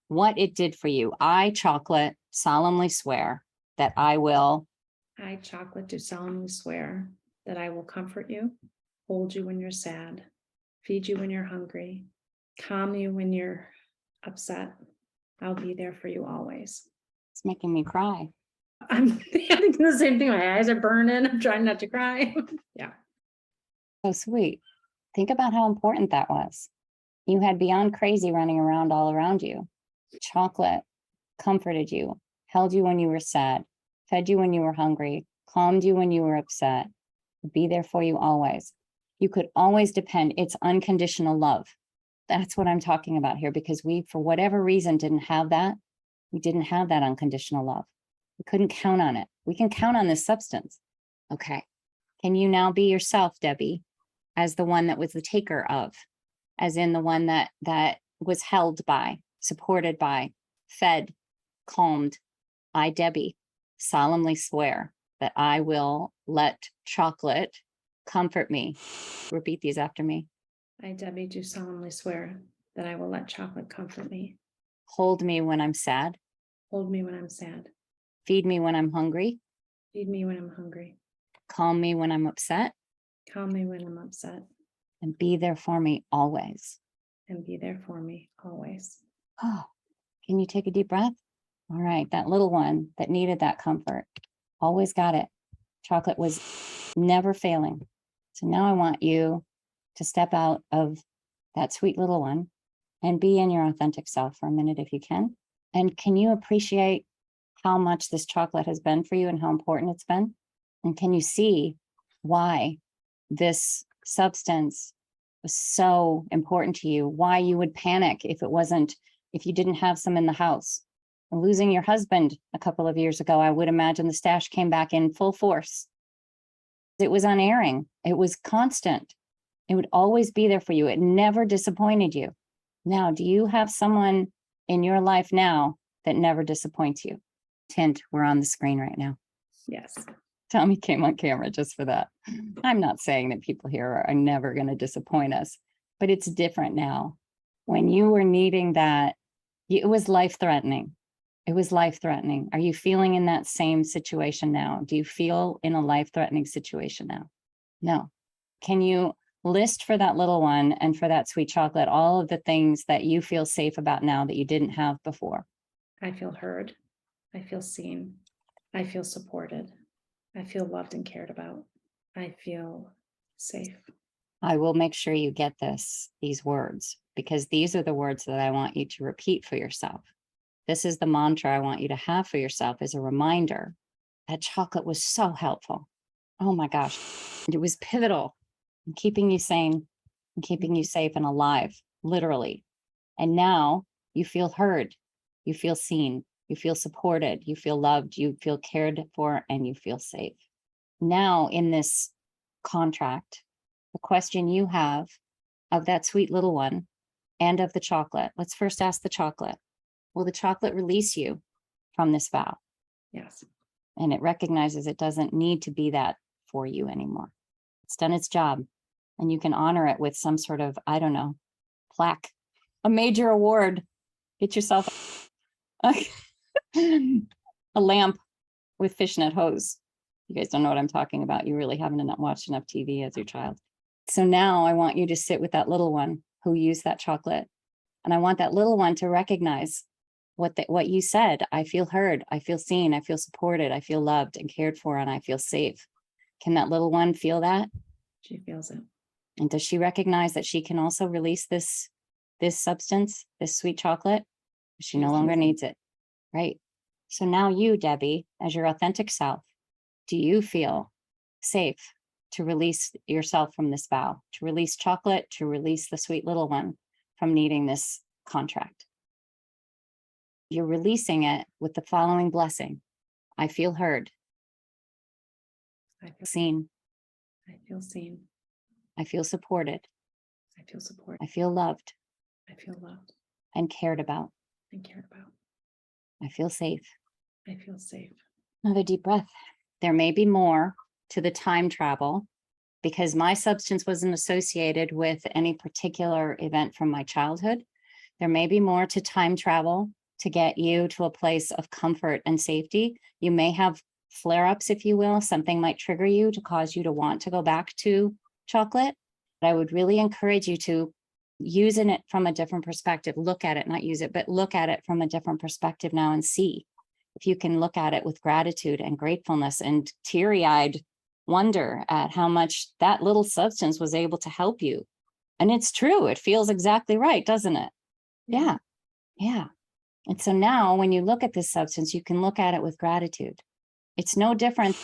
what it did for you. I, chocolate, solemnly swear that I will. I, chocolate, do solemnly swear that I will comfort you, hold you when you're sad, feed you when you're hungry, calm you when you're upset. I'll be there for you always. It's making me cry. I'm thinking the same thing. My eyes are burning. I'm trying not to cry. Yeah. So sweet. Think about how important that was. You had beyond crazy running around all around you. Chocolate comforted you, held you when you were sad, fed you when you were hungry, calmed you when you were upset, be there for you always. You could always depend. It's unconditional love. That's what I'm talking about here, because we, for whatever reason, didn't have that. We didn't have that unconditional love. We couldn't count on it. We can count on this substance. Okay. Can you now be yourself, Debbie, as the one that was the taker of, as in the one that was held by, supported by, fed, calmed? I, Debbie, solemnly swear that I will let chocolate comfort me. Repeat these after me. I, Debbie, do solemnly swear that I will let chocolate comfort me. Hold me when I'm sad. Hold me when I'm sad. Feed me when I'm hungry. Feed me when I'm hungry. Calm me when I'm upset. Calm me when I'm upset. And be there for me always. And be there for me always. Oh, can you take a deep breath? All right, that little one that needed that comfort always got it. Chocolate was never failing. So now I want you to step out of that sweet little one and be in your authentic self for a minute if you can. And can you appreciate how much this chocolate has been for you and how important it's been? And can you see why this substance was so important to you? Why you would panic if you didn't have some in the house? Losing your husband a couple of years ago, I would imagine the stash came back in full force. It was unerring. It was constant. It would always be there for you. It never disappointed you. Now, do you have someone in your life now that never disappoints you? Tint, we're on the screen right now. Yes. Tommy came on camera just for that. I'm not saying that people here are never going to disappoint us, but it's different now. When you were needing that, it was life-threatening. It was life-threatening. Are you feeling in that same situation now? Do you feel in a life-threatening situation now? No. Can you list for that little one and for that sweet chocolate all of the things that you feel safe about now that you didn't have before? I feel heard. I feel seen. I feel supported. I feel loved and cared about. I feel safe. I will make sure you get these words, because these are the words that I want you to repeat for yourself. This is the mantra I want you to have for yourself as a reminder that chocolate was so helpful. Oh my gosh. It was pivotal in keeping you sane and keeping you safe and alive, literally. And now you feel heard, you feel seen, you feel supported, you feel loved, you feel cared for, and you feel safe. Now in this contract, the question you have of that sweet little one and of the chocolate, let's first ask the chocolate. Will the chocolate release you from this vow? Yes. And it recognizes it doesn't need to be that for you anymore. It's done its job, and you can honor it with some sort of, I don't know, plaque, a major award. Get yourself a lamp with fishnet hose. You guys don't know what I'm talking about. You really haven't watched enough TV as your child. So now I want you to sit with that little one who used that chocolate. And I want that little one to recognize what you said. I feel heard, I feel seen, I feel supported, I feel loved and cared for, and I feel safe. Can that little one feel that? She feels it. And does she recognize that she can also release this substance, this sweet chocolate? She no longer needs it, right? So now you, Debbie, as your authentic self, do you feel safe to release yourself from this vow, to release chocolate, to release the sweet little one from needing this contract? You're releasing it with the following blessing. I feel heard, I feel seen, I feel seen. I feel supported, I feel supported. I feel loved I feel loved and cared about. and cared about. I feel safe. I feel safe. Another deep breath. There may be more to the time travel because my substance wasn't associated with any particular event from my childhood. There may be more to time travel to get you to a place of comfort and safety. You may have flare-ups, if you will. Something might trigger you to cause you to want to go back to chocolate. But I would really encourage you to use it from a different perspective. Look at it, not use it, but look at it from a different perspective now and see if you can look at it with gratitude and gratefulness and teary-eyed wonder at how much that little substance was able to help you. And it's true. It feels exactly right, doesn't it? Yeah. Yeah. And so now when you look at this substance, you can look at it with gratitude. It's no different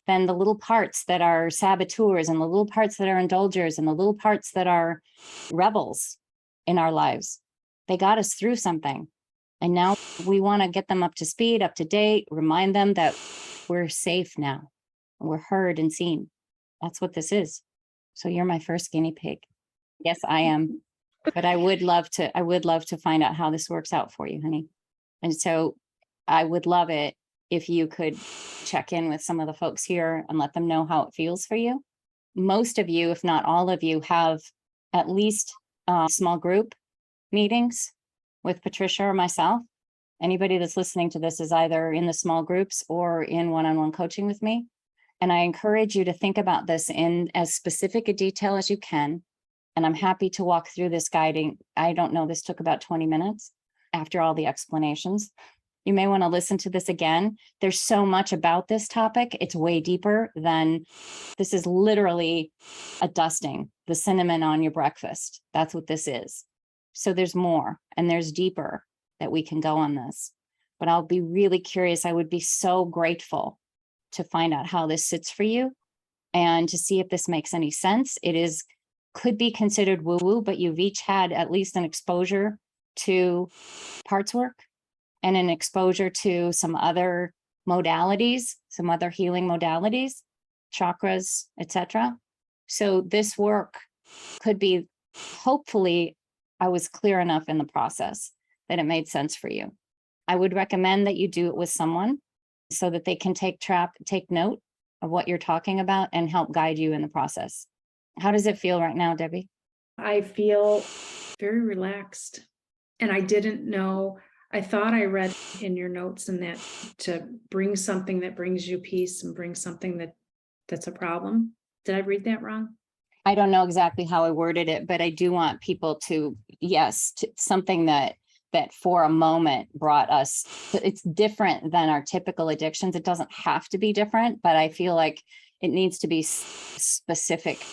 than the little parts that are saboteurs and the little parts that are indulgers and the little parts that are rebels in our lives. They got us through something. And now we want to get them up to speed, up to date, remind them that we're safe now. We're heard and seen. That's what this is. So you're my first guinea pig. Yes, I am. But I would love to find out how this works out for you, honey. And so I would love it if you could check in with some of the folks here and let them know how it feels for you. Most of you, if not all of you, have at least small group meetings with Patricia or myself. Anybody that's listening to this is either in the small groups or in one-on-one coaching with me. And I encourage you to think about this in as specific a detail as you can. And I'm happy to walk through this guiding. I don't know, this took about 20 minutes after all the explanations. You may want to listen to this again. There's so much about this topic. It's way deeper than this is literally a dusting, the cinnamon on your breakfast. That's what this is. So there's more and there's deeper that we can go on this. But I'll be really curious. I would be so grateful to find out how this sits for you and to see if this makes any sense. It could be considered woo-woo, but you've each had at least an exposure to parts work and an exposure to some other modalities, some other healing modalities, chakras, etc. So this work could be, hopefully, I was clear enough in the process that it made sense for you. I would recommend that you do it with someone so that they can take note of what you're talking about and help guide you in the process. How does it feel right now, Debbie? I feel very relaxed. And I didn't know, I thought I read in your notes and that to bring something that brings you peace and bring something that's a problem. Did I read that wrong? I don't know exactly how I worded it, but I do want people to, yes, to something that that for a moment brought us, it's different than our typical addictions. It doesn't have to be different, but I feel like it needs to be specific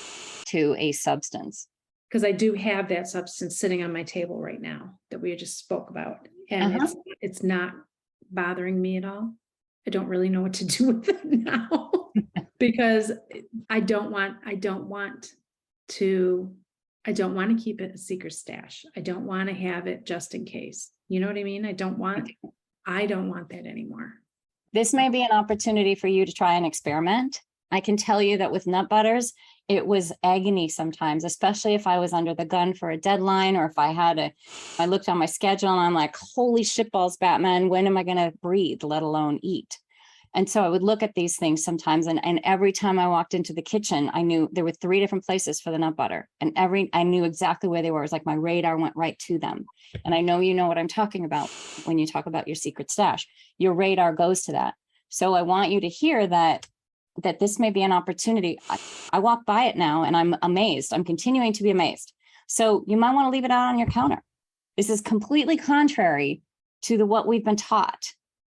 to a substance. Because I do have that substance sitting on my table right now that we just spoke about. And it's not bothering me at all. I don't really know what to do with it now because I don't want to keep it a secret stash. I don't want to have it just in case. You know what I mean? I don't want that anymore. This may be an opportunity for you to try an experiment. I can tell you that with nut butters, it was agony sometimes, especially if I was under the gun for a deadline, or if I looked on my schedule and I'm like, holy shitballs, Batman, when am I going to breathe, let alone eat? And so I would look at these things sometimes. And every time I walked into the kitchen, I knew there were 3 different places for the nut butter, and I knew exactly where they were. It was like my radar went right to them. And I know you know what I'm talking about when you talk about your secret stash. Your radar goes to that. So I want you to hear that this may be an opportunity. I walk by it now and I'm amazed. I'm continuing to be amazed. So you might want to leave it out on your counter. This is completely contrary to what we've been taught,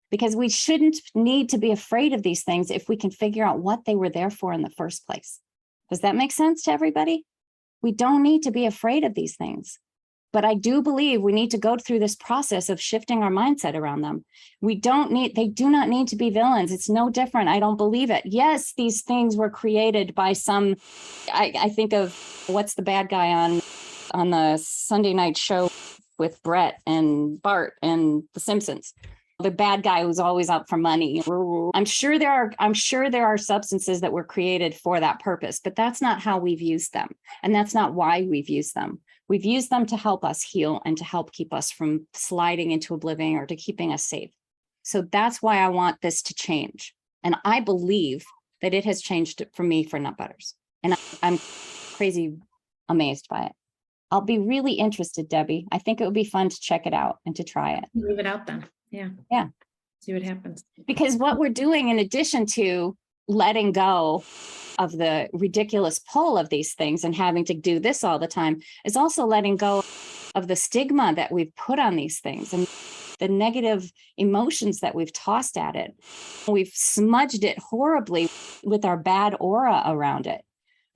because we shouldn't need to be afraid of these things if we can figure out what they were there for in the first place. Does that make sense to everybody? We don't need to be afraid of these things. But I do believe we need to go through this process of shifting our mindset around them. They do not need to be villains. It's no different. I don't believe it. Yes, these things were created by some, I think of what's the bad guy on the Sunday night show with Brett and Bart and The Simpsons. The bad guy who's always out for money. I'm sure there are substances that were created for that purpose, but that's not how we've used them. And that's not why we've used them. We've used them to help us heal and to help keep us from sliding into oblivion or to keeping us safe. So that's why I want this to change. And I believe that it has changed for me for nut butters. And I'm crazy amazed by it. I'll be really interested, Debbie. I think it would be fun to check it out and to try it. Leave it out then. Yeah. Yeah. See what happens. Because what we're doing, in addition to letting go of the ridiculous pull of these things and having to do this all the time, is also letting go of the stigma that we've put on these things and the negative emotions that we've tossed at it. We've smudged it horribly with our bad aura around it.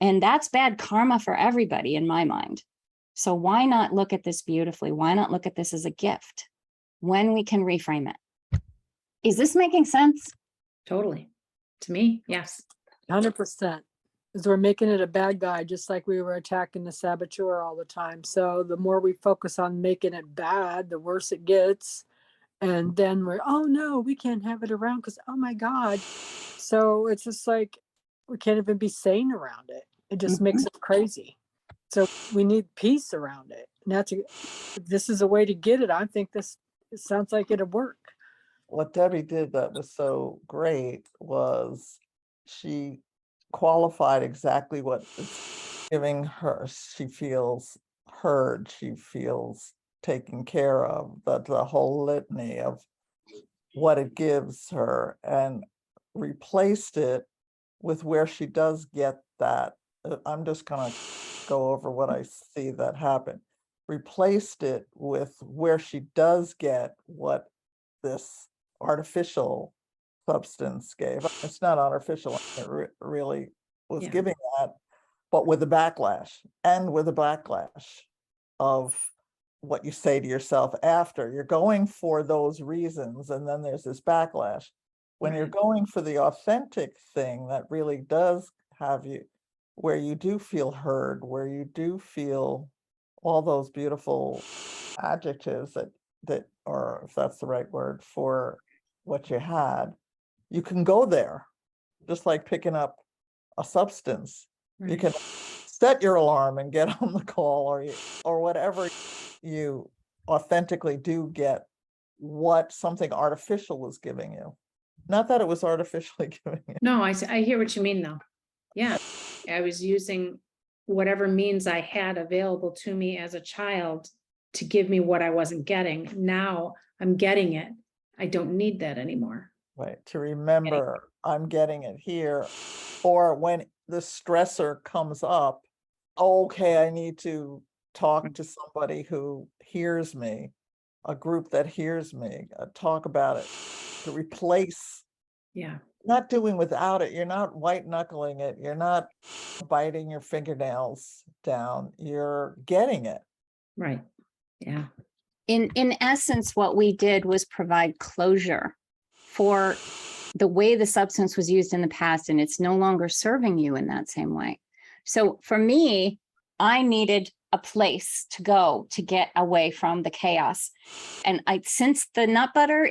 And that's bad karma for everybody in my mind. So why not look at this beautifully? Why not look at this as a gift when we can reframe it? Is this making sense? Totally. To me, yes. 100%. Because we're making it a bad guy, just like we were attacking the saboteur all the time. So the more we focus on making it bad, the worse it gets. And then oh no, we can't have it around because, oh my God. So it's just like, we can't even be sane around it. It just makes us crazy. So we need peace around it. And this is a way to get it. I think it sounds like it'll work. What Debbie did that was so great was she qualified exactly what it's giving her. She feels heard. She feels taken care of. The whole litany of what it gives her, and replaced it with where she does get that. I'm just going to go over what I see that happen. Replaced it with where she does get what this artificial substance gave. It's not artificial. It really was giving that, but with a backlash, and with a backlash of what you say to yourself after. You're going for those reasons, and then there's this backlash. When you're going for the authentic thing that really does have you, where you do feel heard, where you do feel all those beautiful adjectives that, or if that's the right word for what you had, you can go there, just like picking up a substance. Right. You can set your alarm and get on the call, or whatever. You authentically do get what something artificial was giving you. Not that it was artificially giving you. No, I hear what you mean though. Yeah. I was using whatever means I had available to me as a child to give me what I wasn't getting. Now I'm getting it. I don't need that anymore. Right. To remember, I'm getting it here. Or when the stressor comes up, okay, I need to talk to somebody who hears me. a group that hears me, talk about it, to replace, Yeah. not doing without it. You're not white knuckling it. You're not biting your fingernails down. You're getting it. Right. Yeah. In essence, what we did was provide closure for the way the substance was used in the past, and it's no longer serving you in that same way. So for me, I needed a place to go to get away from the chaos. And since the nut butter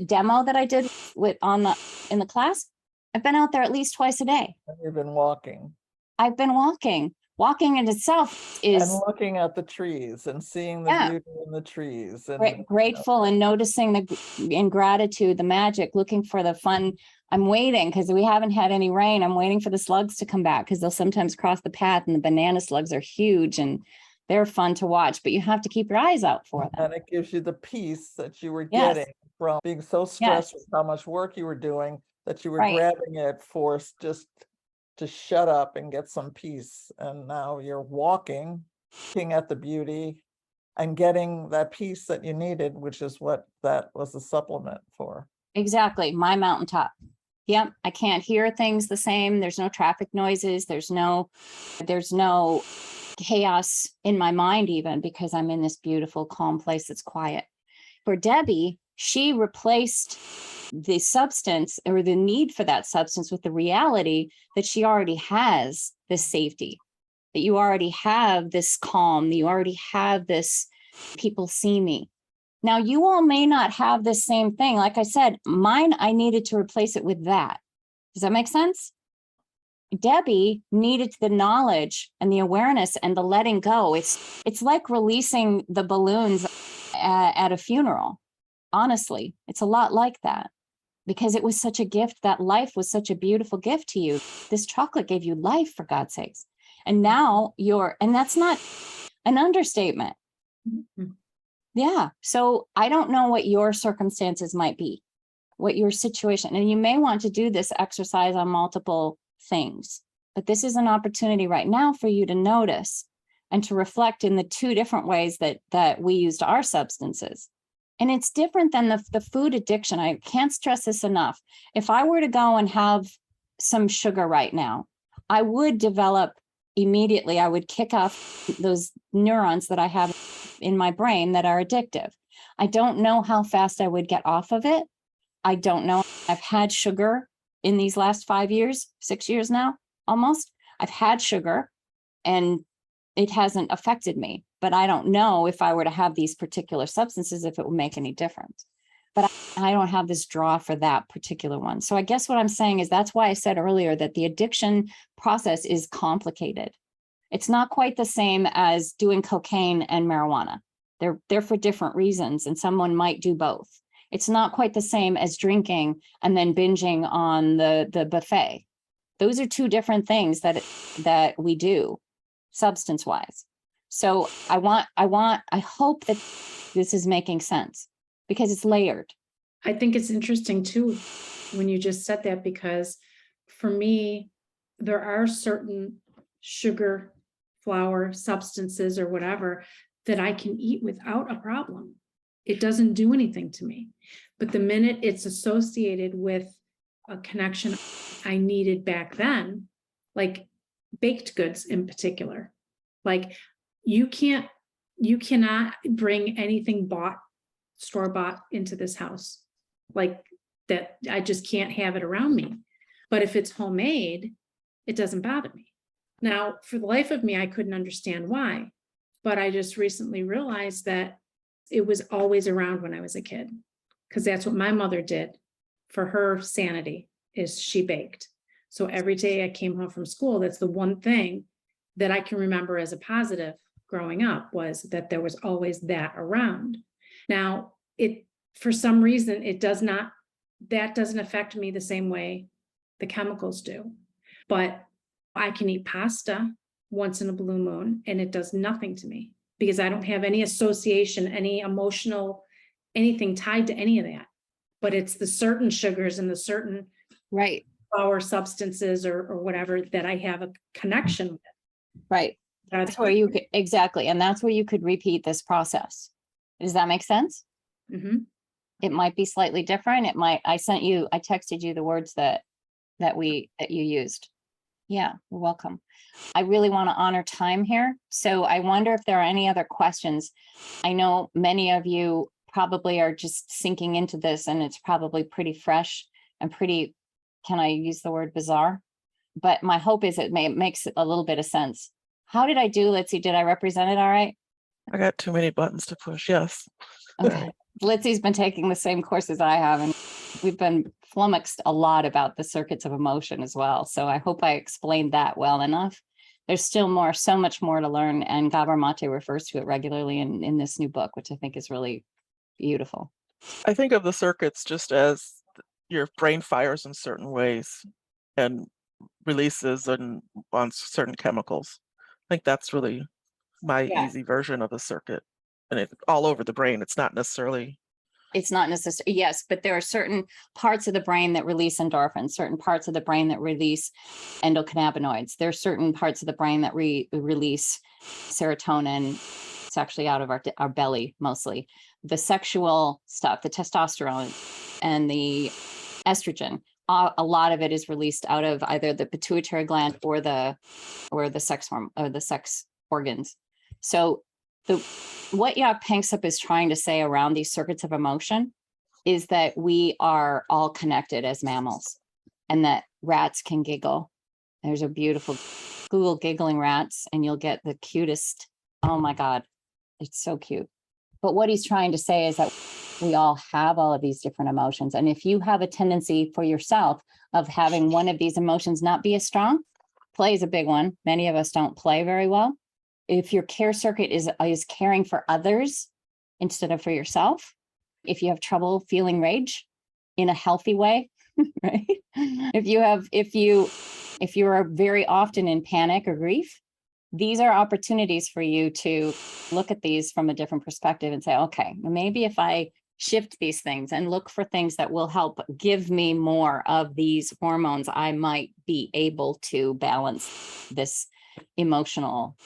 demo that I did in the class, I've been out there at least twice a day. You've been walking. I've been walking. Walking in itself And is looking at the trees and seeing the Yeah. beauty in the trees. And grateful and noticing in gratitude, the magic, looking for the fun. I'm waiting because we haven't had any rain. I'm waiting for the slugs to come back because they'll sometimes cross the path, and the banana slugs are huge and they're fun to watch, but you have to keep your eyes out for them. And it gives you the peace that you were Yes. getting from being so stressed with how much work you were doing, that you were Right. grabbing it for just to shut up and get some peace. And now you're walking, looking at the beauty and getting that peace that you needed, which is what that was a supplement for. Exactly. My mountaintop. Yep. I can't hear things the same. There's no traffic noises. There's no chaos in my mind, even because I'm in this beautiful, calm place that's quiet. For Debbie, she replaced the substance or the need for that substance with the reality that she already has this safety, that you already have this calm, that you already have this people see me. Now, you all may not have the same thing. Like I said, mine, I needed to replace it with that. Does that make sense? Debbie needed the knowledge and the awareness and the letting go. It's like releasing the balloons at a funeral. Honestly, it's a lot like that, because it was such a gift. That life was such a beautiful gift to you. This chocolate gave you life, for God's sakes. And now and that's not an understatement. Mhm. Yeah. So I don't know what your circumstances might be, what your situation, and you may want to do this exercise on multiple things, but this is an opportunity right now for you to notice and to reflect in the two different ways that we used our substances. And it's different than the food addiction. I can't stress this enough. If I were to go and have some sugar right now, I would develop immediately, I would kick off those neurons that I have in my brain that are addictive. I don't know how fast I would get off of it. I don't know. I've had sugar in these last 5 years, 6 years now, almost. I've had sugar and it hasn't affected me, but I don't know if I were to have these particular substances, if it would make any difference. But I don't have this draw for that particular one. So I guess what I'm saying is that's why I said earlier that the addiction process is complicated. It's not quite the same as doing cocaine and marijuana. They're for different reasons, and someone might do both. It's not quite the same as drinking and then binging on the buffet. Those are two different things that we do substance-wise. So I hope that this is making sense, because it's layered. I think it's interesting too, when you just said that, because for me, there are certain sugar, flour, substances or whatever that I can eat without a problem. It doesn't do anything to me. But the minute it's associated with a connection I needed back then, like baked goods in particular, like you cannot bring anything store-bought into this house, like that. I just can't have it around me. But if it's homemade, it doesn't bother me. Now, for the life of me, I couldn't understand why, but I just recently realized that it was always around when I was a kid, because that's what my mother did for her sanity, is she baked. So every day I came home from school, that's the one thing that I can remember as a positive growing up, was that there was always that around. Now, for some reason, that doesn't affect me the same way the chemicals do. But I can eat pasta once in a blue moon and it does nothing to me, because I don't have any association, any emotional, anything tied to any of that. But it's the certain sugars and the certain Right. flour substances or whatever that I have a connection with. Right. That's where you could, exactly. And that's where you could repeat this process. Does that make sense? Mhm. It might be slightly different. I texted you the words that you used. Yeah, you're welcome. I really want to honor time here. So I wonder if there are any other questions. I know many of you probably are just sinking into this and it's probably pretty fresh and pretty, can I use the word bizarre? But my hope is it makes a little bit of sense. How did I do? Let's see, did I represent it all right? I got too many buttons to push. Yes. Okay. Litsy's been taking the same courses I have, and we've been flummoxed a lot about the circuits of emotion as well. So I hope I explained that well enough. There's still so much more to learn. And Gabor Maté refers to it regularly in this new book, which I think is really beautiful. I think of the circuits just as your brain fires in certain ways and releases on certain chemicals. I think that's really my easy version of a circuit. And it all over the brain. It's not necessarily. It's not necessary. Yes, but there are certain parts of the brain that release endorphins, certain parts of the brain that release endocannabinoids. There are certain parts of the brain that release serotonin. It's actually out of our belly mostly. The sexual stuff, the testosterone and the estrogen, a lot of it is released out of either the pituitary gland or the sex hormone or the sex organs. So what Jaak Panksepp is trying to say around these circuits of emotion is that we are all connected as mammals and that rats can giggle. There's a beautiful Google giggling rats and you'll get the cutest. Oh my God, it's so cute. But what he's trying to say is that we all have all of these different emotions. And if you have a tendency for yourself of having one of these emotions not be as strong, play is a big one. Many of us don't play very well. If your care circuit is caring for others instead of for yourself, if you have trouble feeling rage in a healthy way, right? If you are very often in panic or grief, these are opportunities for you to look at these from a different perspective and say, okay, maybe if I shift these things and look for things that will help give me more of these hormones, I might be able to balance this emotional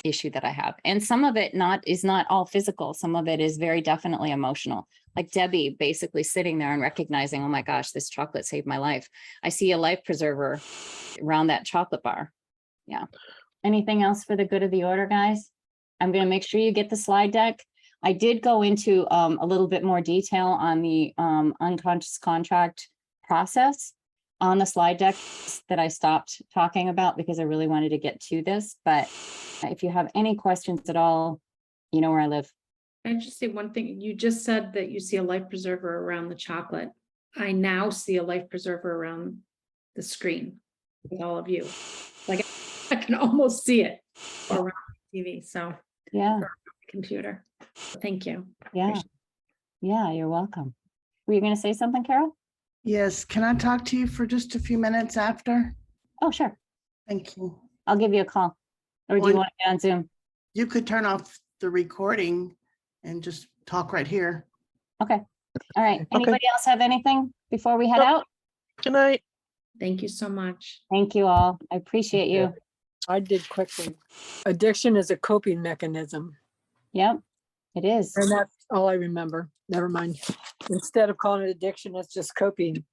issue that I have. And some of it is not all physical. Some of it is very definitely emotional. Like Debbie basically sitting there and recognizing, oh my gosh, this chocolate saved my life. I see a life preserver around that chocolate bar. Yeah. Anything else for the good of the order, guys? I'm going to make sure you get the slide deck. I did go into a little bit more detail on the unconscious contract process on the slide deck that I stopped talking about because I really wanted to get to this. But if you have any questions at all, you know where I live. Can I just say one thing? You just said that you see a life preserver around the chocolate. I now see a life preserver around the screen with all of you. Like I can almost see it around the TV. So yeah, computer. Thank you. Yeah. Yeah, you're welcome. Were you going to say something, Carol? Yes, can I talk to you for just a few minutes after? Oh, sure. Thank you. I'll give you a call. Or do you want to get on Zoom? You could turn off the recording and just talk right here. Okay. All right. Anybody else have anything before we head out? Good night. Thank you so much. Thank you all. I appreciate you. I did quickly. Addiction is a coping mechanism. Yep, it is. And that's all I remember. Never mind. Instead of calling it addiction, it's just coping.